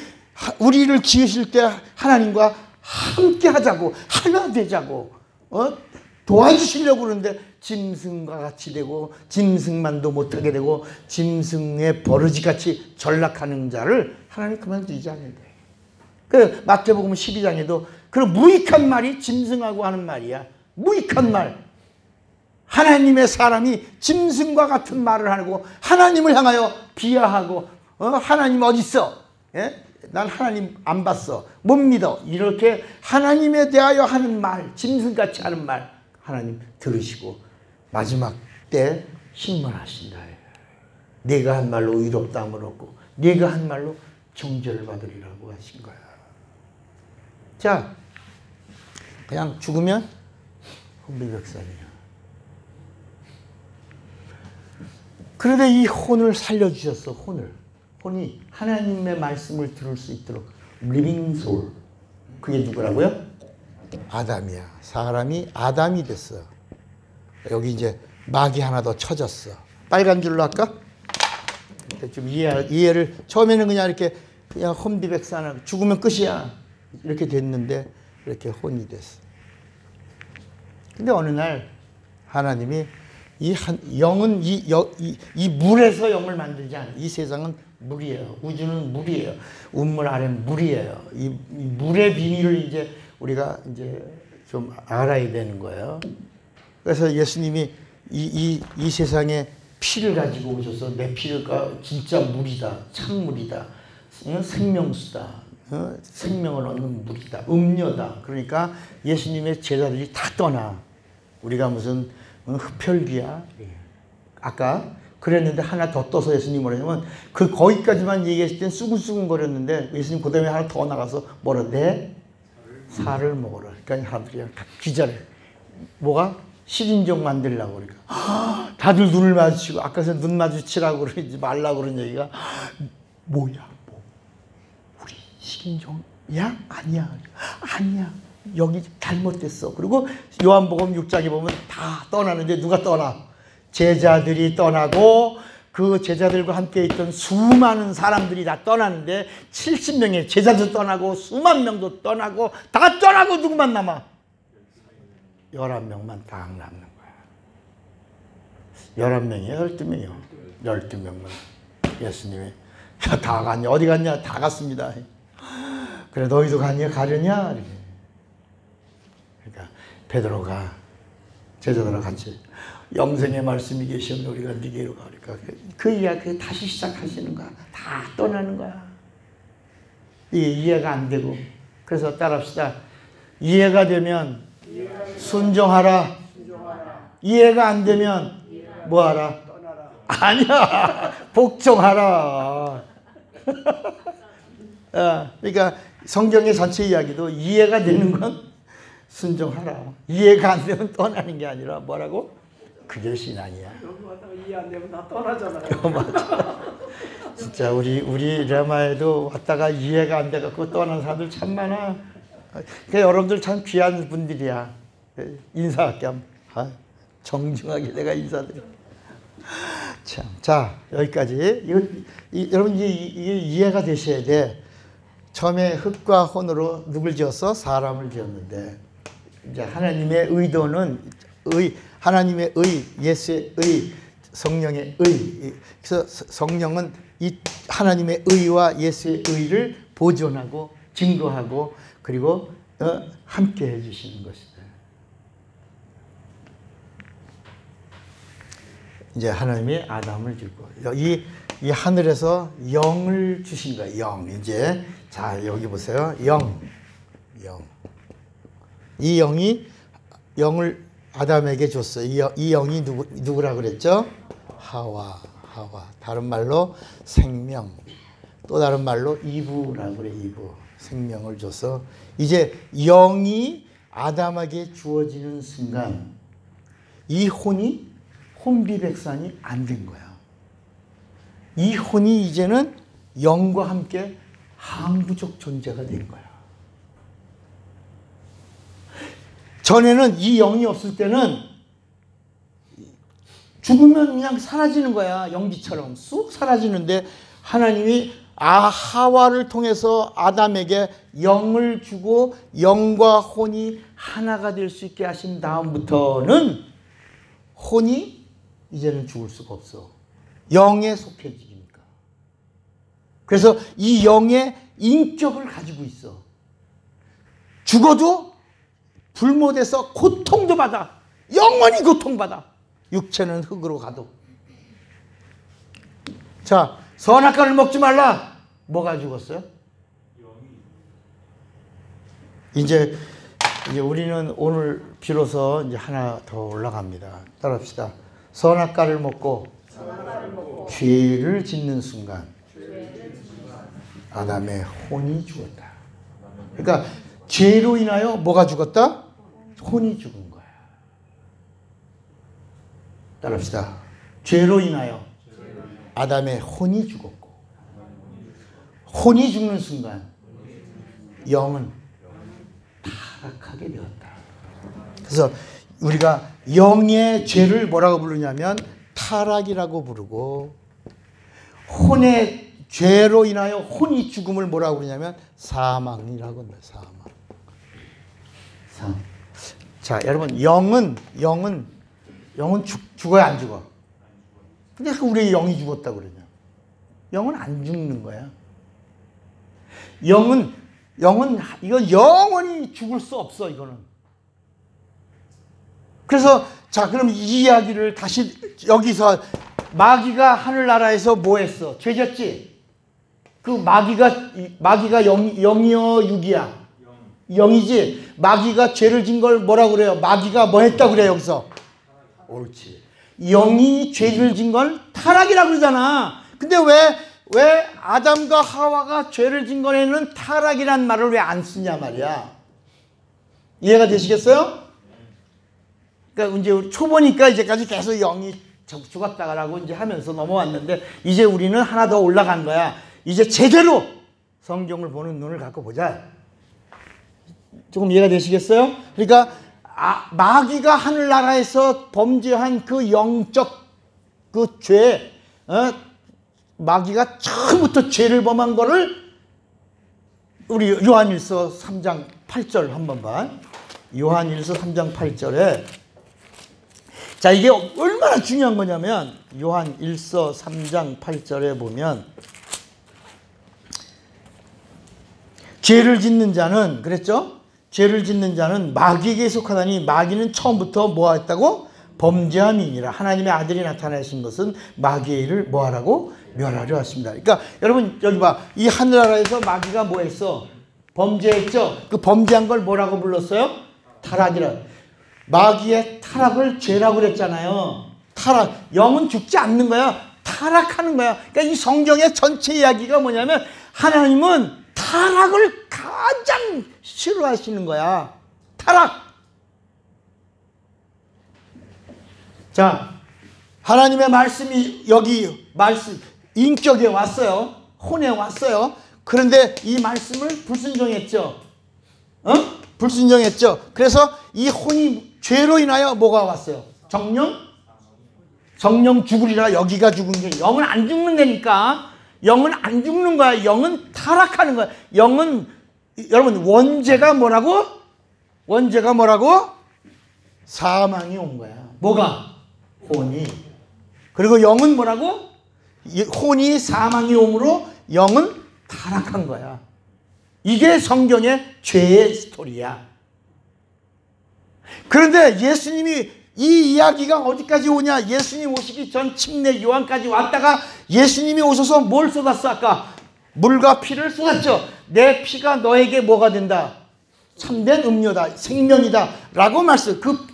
우리를 지으실 때 하나님과 함께 하자고 하나 되자고 도와주시려고 그러는데 짐승과 같이 되고 짐승만도 못하게 되고 짐승의 버러지같이 전락하는 자를 하나님 그만두지 않는다. 그 마태복음 12장에도 그런 무익한 말이 짐승하고 하는 말이야. 무익한 말. 하나님의 사람이 짐승과 같은 말을 하고 하나님을 향하여 비하하고 하나님 어디 있어? 예? 난 하나님 안 봤어. 못 믿어. 이렇게 하나님에 대하여 하는 말, 짐승같이 하는 말 하나님 들으시고 마지막 때 심판하신다. 네가 한 말로 의롭다함을 얻고 네가 한 말로 정죄를 받으리라고 하신 거야. 자, 그냥 죽으면 혼비백산이야. 그런데 이 혼을 살려주셨어. 혼이 하나님의 말씀을 들을 수 있도록 리빙 소울. 그게 누구라고요? 아담이야. 사람이 아담이 됐어. 여기 이제 막이 하나 더 쳐졌어. 빨간 줄로 할까? 좀 이해를 처음에는 그냥 이렇게 그냥 혼비백산하고 죽으면 끝이야. 이렇게 됐는데 이렇게 혼이 됐어. 근데 어느 날 하나님이 영은 이 물에서 영을 만들지 않아. 이 세상은 물이에요. 우주는 물이에요. 운물 아래는 물이에요. 이 물의 비밀을 이제 우리가 이제 좀 알아야 되는 거예요. 그래서 예수님이 이 세상에 피를 가지고 오셔서 내 피가 진짜 물이다. 참물이다. 생명수다. 생명을 얻는 물이다. 음료다. 그러니까 예수님의 제자들이 다 떠나. 우리가 무슨 흡혈귀야. 아까 그랬는데 하나 더 떠서 예수님 뭐라냐면 거기까지만 얘기했을 땐 수근수근 거렸는데 예수님 그 다음에 하나 더 나가서 뭐라 내 살을 먹어라. 그러니까 사람들이 다 기절해. 뭐가? 식인종 만들려고 그러니까 다들 눈을 마주치고 아까서 눈 마주치라고 그러지 말라고 그런 얘기가 뭐야? 우리 식인종이야? 아니야. 여기 잘못됐어. 그리고 요한복음 6장에 보면 다 떠나는데 누가 떠나? 제자들이 떠나고 그 제자들과 함께 있던 수많은 사람들이 다 떠나는데 70명의 제자도 떠나고 수만 명도 떠나고 다 떠나고 누구만 남아? 11명만 딱 남는 거야. 11명이에요? 12명이요? 12명만. 예수님이 다 갔냐? 어디 갔냐? 다 갔습니다. 그래 너희도 갔냐? 가려냐? 이렇게. 그러니까 베드로가 제자들과 같이 영생의 말씀이 계시면 우리가 네게로 가니까 그 이야기 다시 시작하시는 거야. 다 떠나는 거야. 이게 이해가 안 되고 그래서 따라합시다. 이해가 되면 순종하라. 이해가 안 되면 뭐하라? 아니야. 복종하라. 그러니까 성경의 전체 이야기도 이해가 되는 건 순종하라. 이해가 안 되면 떠나는 게 아니라 뭐라고? 그게 신앙이야. 여기 왔다가 이해 안 되면 다 떠나잖아요. 맞아. 진짜 우리 레마에도 왔다가 이해가 안 돼갖고 떠나는 사람들 참 많아. 그러니까 여러분들 참 귀한 분들이야. 인사할게 한번. 정중하게 내가 인사드려. 참, 자 여기까지. 여러분 이게 이해가 되셔야 돼. 처음에 흙과 혼으로 누굴 지었어? 사람을 지었는데 이제 하나님의 의도는 하나님의 의, 예수의 의, 성령의 의. 그래서 성령은 이 하나님의 의와 예수의 의를 보존하고 증거하고 그리고 함께 해주시는 것이다. 이제 하나님이 아담을 주고 이 하늘에서 영을 주신 거예요. 영. 이제 자 여기 보세요. 영. 이 영이 영을 아담에게 줬어요. 이 영이 누구라 그랬죠? 하와. 다른 말로 생명. 또 다른 말로 이브라고 그래. 이브. 생명을 줘서 이제 영이 아담에게 주어지는 순간 이 혼이 혼비백산이 안 된 거야. 이 혼이 이제는 영과 함께 항구적 존재가 된 거야. 전에는 이 영이 없을 때는 죽으면 그냥 사라지는 거야. 연기처럼 쑥 사라지는데 하나님이 하와를 통해서 아담에게 영을 주고 영과 혼이 하나가 될 수 있게 하신 다음부터는 혼이 이제는 죽을 수가 없어. 영에 속해지니까. 그래서 이 영의 인격을 가지고 있어. 죽어도 불못에서 고통도 받아. 영원히 고통받아. 육체는 흙으로 가도. 자, 선악과를 먹지 말라. 뭐가 죽었어요? 이제 우리는 오늘 비로소 이제 하나 더 올라갑니다. 따라합시다. 선악과를 먹고 죄를 짓는 순간 아담의 혼이 죽었다. 그러니까 죄로 인하여 뭐가 죽었다? 혼이 죽은 거야. 따라합시다. 죄로 인하여 아담의 혼이 죽었고 혼이 죽는 순간 영은 타락하게 되었다. 그래서 우리가 영의 죄를 뭐라고 부르냐면 타락이라고 부르고 혼의 죄로 인하여 혼이 죽음을 뭐라고 부르냐면 사망이라고 합니다. 사망. 자, 여러분 영은 죽어야 안 죽어? 근데 우리 영이 죽었다고 그러냐? 영은 안 죽는 거야. 영은 이건 영원히 죽을 수 없어. 이거는. 그래서 자 그럼 이 이야기를 다시 여기서 마귀가 하늘나라에서 뭐 했어? 죄졌지? 그 마귀가 영이요 육이야? 영이지? 마귀가 죄를 진 걸 뭐라고 그래요? 마귀가 뭐 했다고 그래요 여기서? 옳지. 영이 죄를 진 걸 타락이라고 그러잖아. 근데 왜 아담과 하와가 죄를 진 거에는 타락이란 말을 왜 안 쓰냐 말이야. 이해가 되시겠어요? 그러니까 이제 초보니까 이제까지 계속 영이 죽었다라고 이제 하면서 넘어왔는데 이제 우리는 하나 더 올라간 거야. 이제 제대로 성경을 보는 눈을 갖고 보자. 조금 이해가 되시겠어요? 그러니까 마귀가 하늘나라에서 범죄한 그 영적 그 죄, 마귀가 처음부터 죄를 범한 거를 우리 요한일서 3장 8절 한번 봐. 요한일서 3장 8절에 자 이게 얼마나 중요한 거냐면 요한일서 3장 8절에 보면 죄를 짓는 자는 그랬죠? 죄를 짓는 자는 마귀에게 속하다니 마귀는 처음부터 뭐 했다고? 범죄함이니라. 하나님의 아들이 나타나신 것은 마귀의 일을 뭐 하라고? 멸하려 왔습니다. 그러니까 여러분 여기 봐. 이 하늘나라에서 마귀가 뭐 했어? 범죄했죠? 그 범죄한 걸 뭐라고 불렀어요? 타락이라. 마귀의 타락을 죄라고 그랬잖아요. 타락. 영은 죽지 않는 거야. 타락하는 거야. 그러니까 이 성경의 전체 이야기가 뭐냐면 하나님은 타락을 가장 싫어하시는 거야. 타락. 자, 하나님의 말씀이 여기 인격에 왔어요. 혼에 왔어요. 그런데 이 말씀을 불순종했죠. 불순종했죠. 그래서 이 혼이 죄로 인하여 뭐가 왔어요? 정령 죽으리라. 여기가 죽은 게 영은 안 죽는 거니까. 영은 안 죽는 거야. 영은 타락하는 거야. 영은 여러분 원죄가 뭐라고? 사망이 온 거야. 뭐가? 혼이. 그리고 영은 뭐라고? 혼이 사망이 옴으로 영은 타락한 거야. 이게 성경의 죄의 스토리야. 그런데 예수님이 이 이야기가 어디까지 오냐? 예수님 오시기 전 침례 요한까지 왔다가 예수님이 오셔서 뭘 쏟았어? 아까 물과 피를 쏟았죠. 내 피가 너에게 뭐가 된다? 참된 음료다, 생명이다 라고 말씀. 그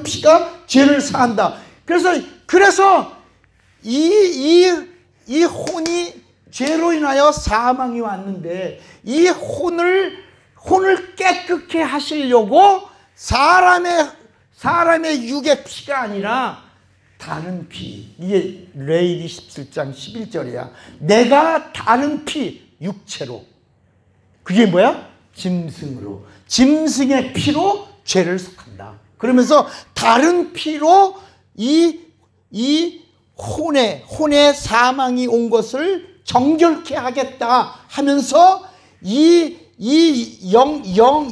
피가 죄를 사한다. 그래서 이 혼이 죄로 인하여 사망이 왔는데 이 혼을 깨끗게 하시려고 사람의 육의 피가 아니라 다른 피. 이게 레위기 17장 11절이야. 내가 다른 피, 육체로. 그게 뭐야? 짐승으로. 짐승의 피로 죄를 속한다. 그러면서 다른 피로 이 혼의 사망이 온 것을 정결케 하겠다 하면서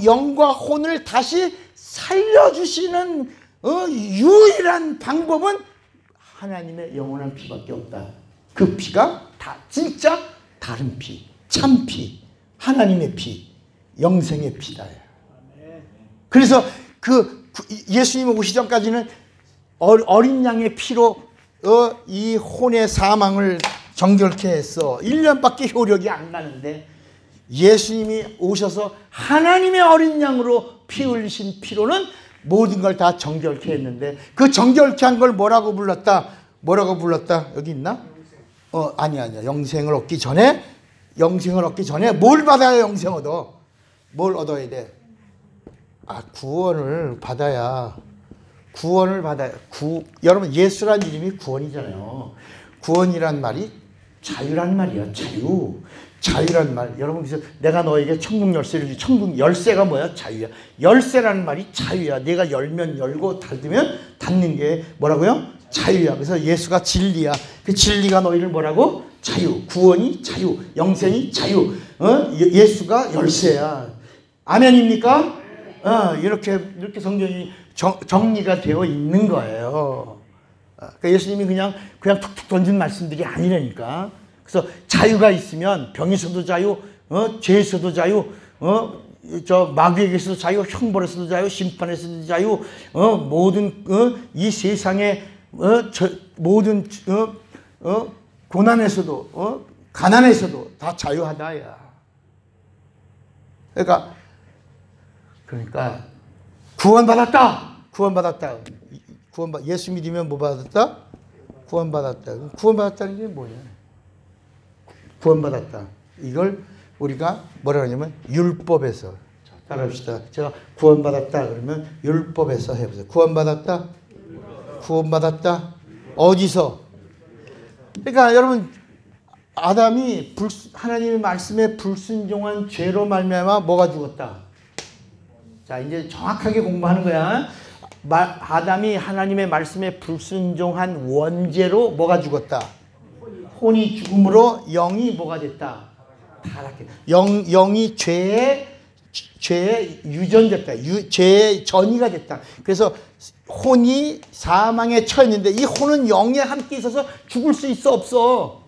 영과 혼을 다시 살려주시는 유일한 방법은 하나님의 영원한 피밖에 없다. 그 피가 다 진짜 다른 피, 참 피, 하나님의 피, 영생의 피다. 그래서 예수님 오시 전까지는 어린 양의 피로 이 혼의 사망을 정결케 했어. 1년밖에 효력이 안 나는데 예수님이 오셔서 하나님의 어린 양으로 피 흘리신 피로는 모든 걸 다 정결케 했는데 그 정결케 한 걸 뭐라고 불렀다? 여기 있나? 아니야. 영생을 얻기 전에 뭘 받아야 영생 얻어? 뭘 얻어야 돼? 구원을 받아야. 여러분, 예수란 이름이 구원이잖아요. 구원이란 말이 자유란 말이야. 자유란 말. 여러분, 그래서 내가 너에게 천국 열쇠를 주지. 천국 열쇠가 뭐야? 자유야. 열쇠라는 말이 자유야. 내가 열면 열고 닫으면 닫는 게 뭐라고요? 자유야. 그래서 예수가 진리야. 그 진리가 너희를 뭐라고? 자유. 구원이 자유. 영생이 자유. 예수가 열쇠야. 아멘입니까? 이렇게 성경이 정리가 되어 있는 거예요. 그러니까 예수님이 그냥 툭툭 던진 말씀들이 아니라니까. 그래서 자유가 있으면 병에서도 자유, 죄에서도 자유, 마귀에게서도 자유, 형벌에서도 자유, 심판에서도 자유, 모든 이 세상의 모든 고난에서도 가난에서도 다 자유하다야. 그러니까 구원받았다. 예수 믿으면 뭐 받았다? 구원받았다. 구원받았다는 게 뭐냐? 구원받았다. 이걸 우리가 뭐라 하냐면 율법에서. 따라합시다. 제가 구원받았다 그러면 율법에서 해보세요. 구원받았다. 어디서? 그러니까 여러분, 아담이 하나님의 말씀에 불순종한 죄로 말미암아 뭐가 죽었다? 자, 이제 정확하게 공부하는 거야. 아담이 하나님의 말씀에 불순종한 원죄로 뭐가 죽었다? 혼이 죽음으로 영이 뭐가 됐다? 타락했다. 영이 죄의 유전됐다. 죄의 전이가 됐다. 그래서 혼이 사망에 처했는데 이 혼은 영에 함께 있어서 죽을 수 있어 없어?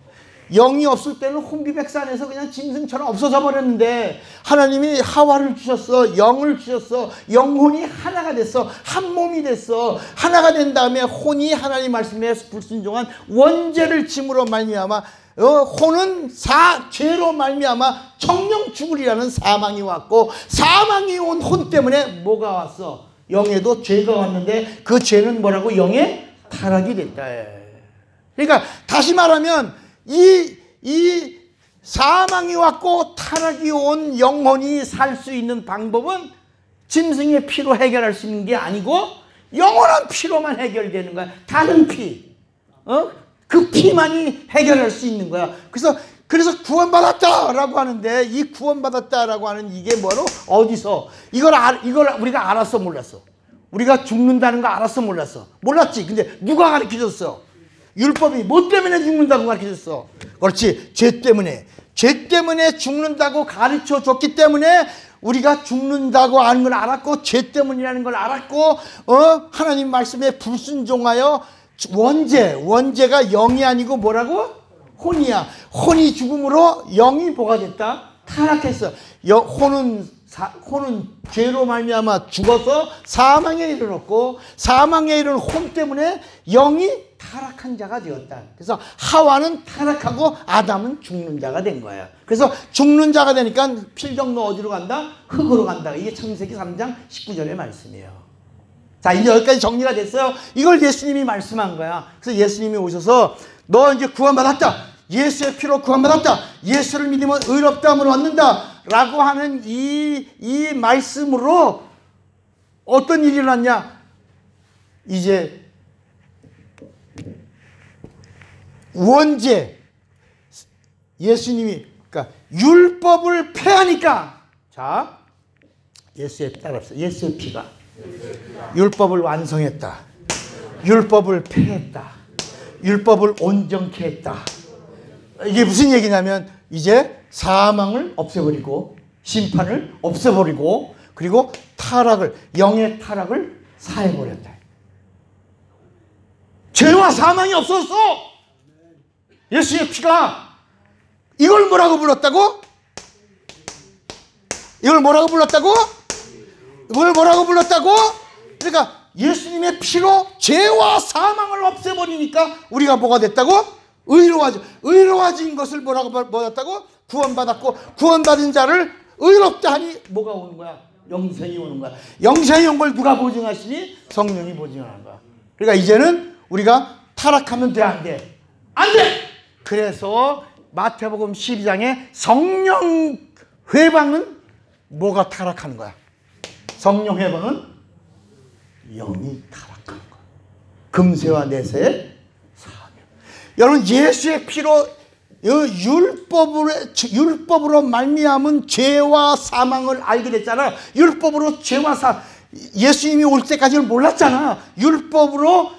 영이 없을 때는 혼비백산에서 그냥 짐승처럼 없어져 버렸는데 하나님이 하와를 주셨어. 영을 주셨어. 영혼이 하나가 됐어. 한 몸이 됐어. 하나가 된 다음에 혼이 하나님 말씀에 불순종한 원죄를 짐으로 말미암아 혼은 죄로 말미암아 정령 죽으리라는 사망이 왔고, 사망이 온 혼 때문에 뭐가 왔어? 영에도 죄가 왔는데 그 죄는 뭐라고? 영의 타락이 됐다. 그러니까 다시 말하면 이 사망이 왔고 타락이 온 영혼이 살 수 있는 방법은 짐승의 피로 해결할 수 있는 게 아니고 영원한 피로만 해결되는 거야. 다른 피. 그 피만이 해결할 수 있는 거야. 그래서 구원받았다라고 하는데, 이 구원받았다라고 하는 이게 뭐로? 어디서? 이걸 우리가 알았어, 몰랐어? 우리가 죽는다는 거 알았어, 몰랐어? 몰랐지. 근데 누가 가르쳐줬어? 율법이 뭐 때문에 죽는다고 가르쳐줬어? 그렇지. 죄 때문에 죽는다고 가르쳐줬기 때문에 우리가 죽는다고 하는 걸 알았고, 죄 때문이라는 걸 알았고, 하나님 말씀에 불순종하여 원죄가 영이 아니고 뭐라고? 혼이야. 혼이 죽음으로 영이 뭐가 됐다? 타락했어. 혼은 죄로 말미암아 죽어서 사망에 이르렀고, 사망에 이르는 혼 때문에 영이 타락한 자가 되었다. 그래서 하와는 타락하고 아담은 죽는 자가 된 거야. 그래서 죽는 자가 되니까 필경로 어디로 간다? 흙으로 간다. 이게 창세기 3장 19절의 말씀이에요. 자, 이제 여기까지 정리가 됐어요. 이걸 예수님이 말씀한 거야. 그래서 예수님이 오셔서 너 이제 구원받았다. 예수의 피로 구원받았다. 예수를 믿으면 의롭다함을 얻는다. 라고 하는 이 말씀으로 어떤 일이 일어났냐? 이제 원죄, 예수님이 그러니까 율법을 폐하니까, 자, 예수의 따라합시다. 예수의 피가 율법을 완성했다. 율법을 폐했다. 율법을 온전케 했다. 이게 무슨 얘기냐면 이제 사망을 없애버리고 심판을 없애버리고 그리고 타락을, 영의 타락을 사해버렸다. 죄와 사망이 없었어. 예수의 피가. 이걸 뭐라고 불렀다고? 이걸 뭐라고 불렀다고? 이걸 뭐라고 불렀다고? 그러니까 예수님의 피로 죄와 사망을 없애버리니까 우리가 뭐가 됐다고? 의로워진 것을 뭐라고 받았다고? 구원받았고, 구원받은 자를 의롭다 하니 뭐가 오는 거야? 영생이 오는 거야. 영생이 온 걸 누가 보증하시니? 성령이 보증하는 거야. 그러니까 이제는 우리가 타락하면 돼, 안 돼? 안 돼! 그래서 마태복음 12장에 성령 회방은 뭐가 타락하는 거야? 성령 회방은 영이 타락하는 거야. 금세와 내세의 여러분, 예수의 피로 율법으로 말미암은 죄와 사망을 알게 됐잖아요. 율법으로 죄와 예수님이 올 때까지는 몰랐잖아. 율법으로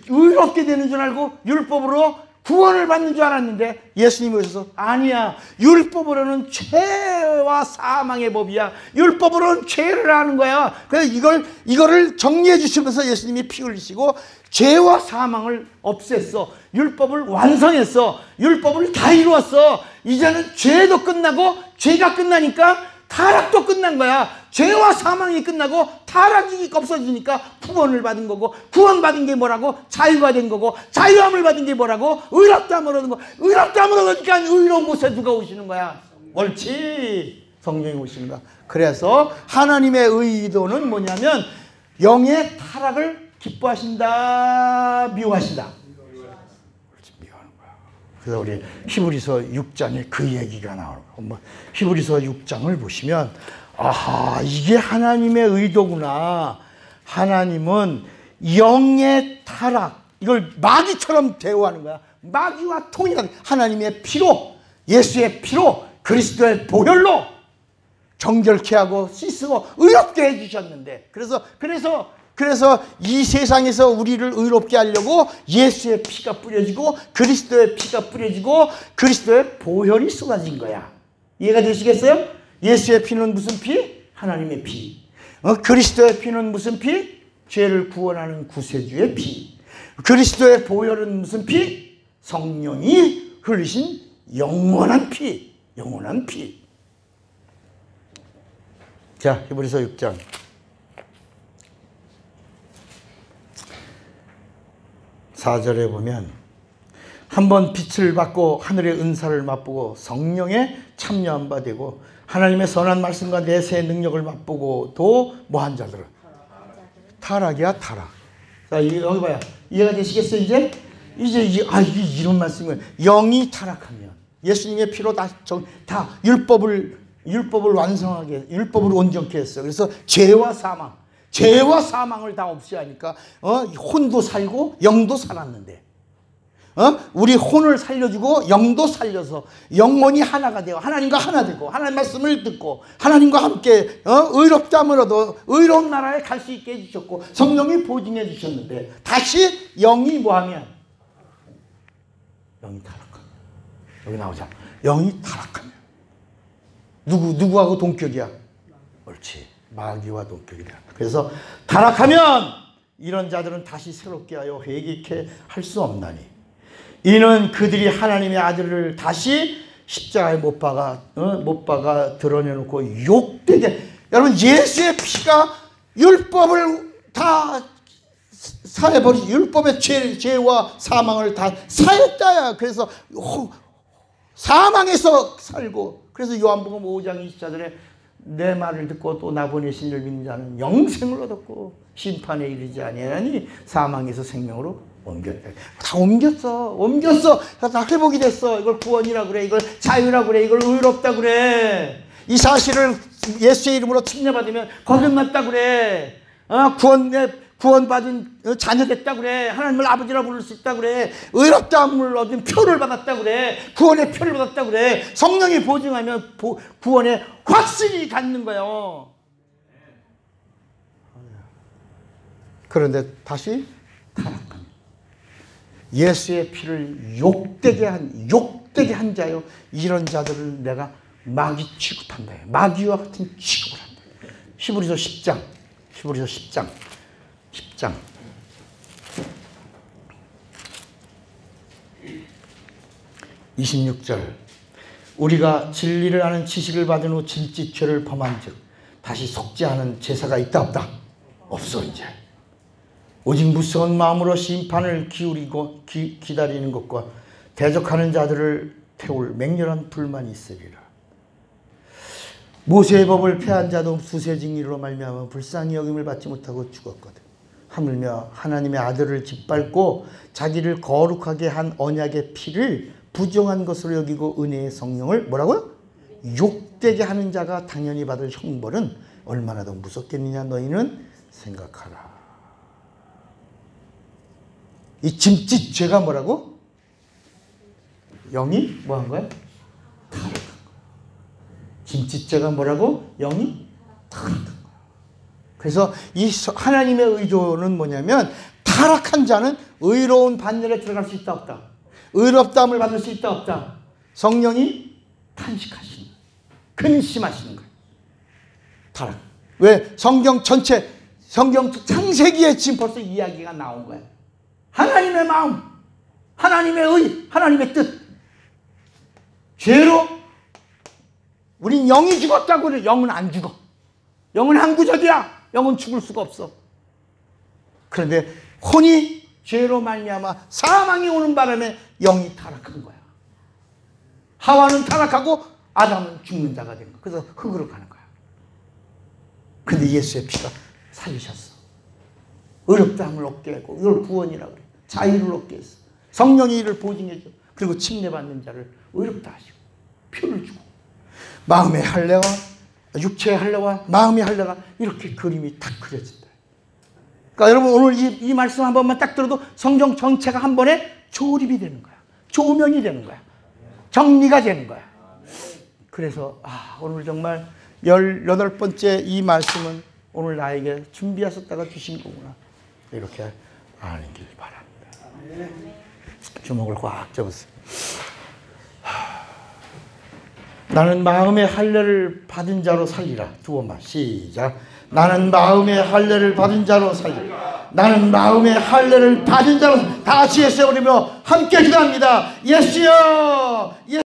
의롭게 되는 줄 알고 율법으로 구원을 받는 줄 알았는데 예수님이 오셔서 아니야. 율법으로는 죄와 사망의 법이야. 율법으로는 죄를 하는 거야. 그래서 이거를 정리해 주시면서 예수님이 피 흘리시고 죄와 사망을 없앴어. 율법을 완성했어. 율법을 다 이루었어. 이제는 죄도 끝나고 죄가 끝나니까 타락도 끝난 거야. 죄와 사망이 끝나고 타락이 없어지니까 구원을 받은 거고, 구원받은 게 뭐라고? 자유가 된 거고, 자유함을 받은 게 뭐라고? 의롭다함을 얻은 거. 의롭다함을 얻으니까 의로운 곳에 누가 오시는 거야? 옳지. 성령이 오시는 거야. 그래서 하나님의 의도는 뭐냐면 영의 타락을 기뻐하신다, 미워하신다. 미워하는 거야. 그래서 우리 히브리서 6장에 그 얘기가 나오는 거야. 히브리서 6장을 보시면 아하, 이게 하나님의 의도구나. 하나님은 영의 타락, 이걸 마귀처럼 대우하는 거야. 마귀와 통일하는 하나님의 피로, 예수의 피로, 그리스도의 보혈로 정결케 하고 씻고 의롭게 해주셨는데, 그래서 이 세상에서 우리를 의롭게 하려고 예수의 피가 뿌려지고 그리스도의 피가 뿌려지고 그리스도의 보혈이 쏟아진 거야. 이해가 되시겠어요? 예수의 피는 무슨 피? 하나님의 피. 그리스도의 피는 무슨 피? 죄를 구원하는 구세주의 피. 그리스도의 보혈은 무슨 피? 성령이 흘리신 영원한 피. 영원한 피. 자, 히브리서 6장. 4절에 보면 한번 빛을 받고 하늘의 은사를 맛보고 성령에 참여한 바 되고 하나님의 선한 말씀과 내세의 능력을 맛보고도 뭐한 자들은 타락이야, 타락. 자, 여기 봐요. 이해가 되시겠어요? 이게 이런 말씀이에요. 영이 타락하면 예수님의 피로 다 율법을 완성하게, 율법을 온전케 했어요. 그래서 죄와 사망을 다 없애야 하니까 혼도 살고 영도 살았는데 우리 혼을 살려주고 영도 살려서 영혼이 하나가 되고 하나님과 하나 되고 하나님 말씀을 듣고 하나님과 함께 의롭다함을 얻어 의로운 나라에 갈 수 있게 해주셨고 성령이 보증해 주셨는데 다시 영이 뭐하면 영이 타락하면 여기 나오자. 영이 타락하면 누구하고 동격이야? 옳지. 마귀와 동격이다. 그래서 타락하면 이런 자들은 다시 새롭게 하여 회개케 할 수 없나니 이는 그들이 하나님의 아들을 다시 십자가에 못 박아 드러내놓고 욕되게. 여러분, 예수의 피가 율법을 다 사해버리, 율법의 죄와 사망을 다 사했다야. 그래서 사망에서 살고, 그래서 요한복음 5장 24절에 내 말을 듣고 또 나 보내신 이를 믿는 자는 영생을 얻었고 심판에 이르지 아니하니 사망에서 생명으로 옮겼다. 다 옮겼어. 다 회복이 됐어. 이걸 구원이라 그래, 이걸 자유라 그래, 이걸 의롭다 그래. 이 사실을 예수의 이름으로 침례받으면 거듭났다 그래. 구원받은 자녀 됐다 그래. 하나님을 아버지라 부를 수 있다 그래. 의롭다함을 얻은 표를 받았다 그래. 구원의 표를 받았다 그래. 성령이 보증하면 구원의 확신이 갖는 거예요. 그런데 다시 타락합니다. 예수의 피를 욕되게 한 자요, 이런 자들을 내가 마귀 취급한다. 마귀와 같은 취급을 한다. 히브리서 10장 26절. 우리가 진리를 아는 지식을 받은 후 진지죄를 범한즉 다시 속지 않은 제사가 있다 없다? 없어. 이제 오직 무서운 마음으로 심판을 기다리는 것과 대적하는 자들을 태울 맹렬한 불만이 있으리라. 모세의 법을 폐한 자도 수세 징리로 말미암아 불쌍히 여김을 받지 못하고 죽었거든. 하물며 하나님의 아들을 짓밟고 자기를 거룩하게 한 언약의 피를 부정한 것으로 여기고 은혜의 성령을 뭐라고요? 욕되게 하는 자가 당연히 받을 형벌은 얼마나 더 무섭겠느냐 너희는 생각하라. 이 짐짓죄가 뭐라고? 영이 뭐 한 거야? 타락한 거야. 짐짓죄가 뭐라고? 영이 타락한 거야. 그래서 이 하나님의 의도는 뭐냐면, 타락한 자는 의로운 반열에 들어갈 수 있다 없다? 의롭다함을 받을 수 있다 없다? 성령이 탄식하시는, 근심하시는 거예요. 타락. 왜? 성경 창세기에 지금 벌써 이야기가 나온 거예요. 하나님의 마음, 하나님의 의, 하나님의 뜻. 죄로 우린 영이 죽었다고 그래. 영은 안 죽어. 영은 항구적이야. 영은 죽을 수가 없어. 그런데 혼이 죄로 말미암아 사망이 오는 바람에 영이 타락한 거야. 하와는 타락하고 아담은 죽는 자가 된 거야. 그래서 흙으로 가는 거야. 근데 예수의 피가 살리셨어. 의롭다함을 얻게 하고, 이걸 구원이라고 그래. 자유를 얻게 했어. 성령이 이를 보증해줘. 그리고 침례받는 자를 의롭다 하시고 표를 주고, 마음의 할례와 육체의 할례와 마음의 할례가 이렇게 그림이 딱 그려진다. 그러니까 여러분, 오늘 이 말씀 한 번만 딱 들어도 성경 전체가 한 번에 조립이 되는 거야. 조명이 되는 거야. 정리가 되는 거야. 그래서 오늘 정말 18번째 이 말씀은 오늘 나에게 준비하셨다가 주신 거구나, 이렇게 아는 길 바랍니다. 주먹을 꽉 잡으세요. 나는 마음의 할례를 받은 자로 살리라. 두 번만 시작. 나는 마음의 할례를 받은 자로 살리라. 나는 마음의 할례를 받은 자로. 다 같이 예수여 부르며 함께 기도합니다. 예수여.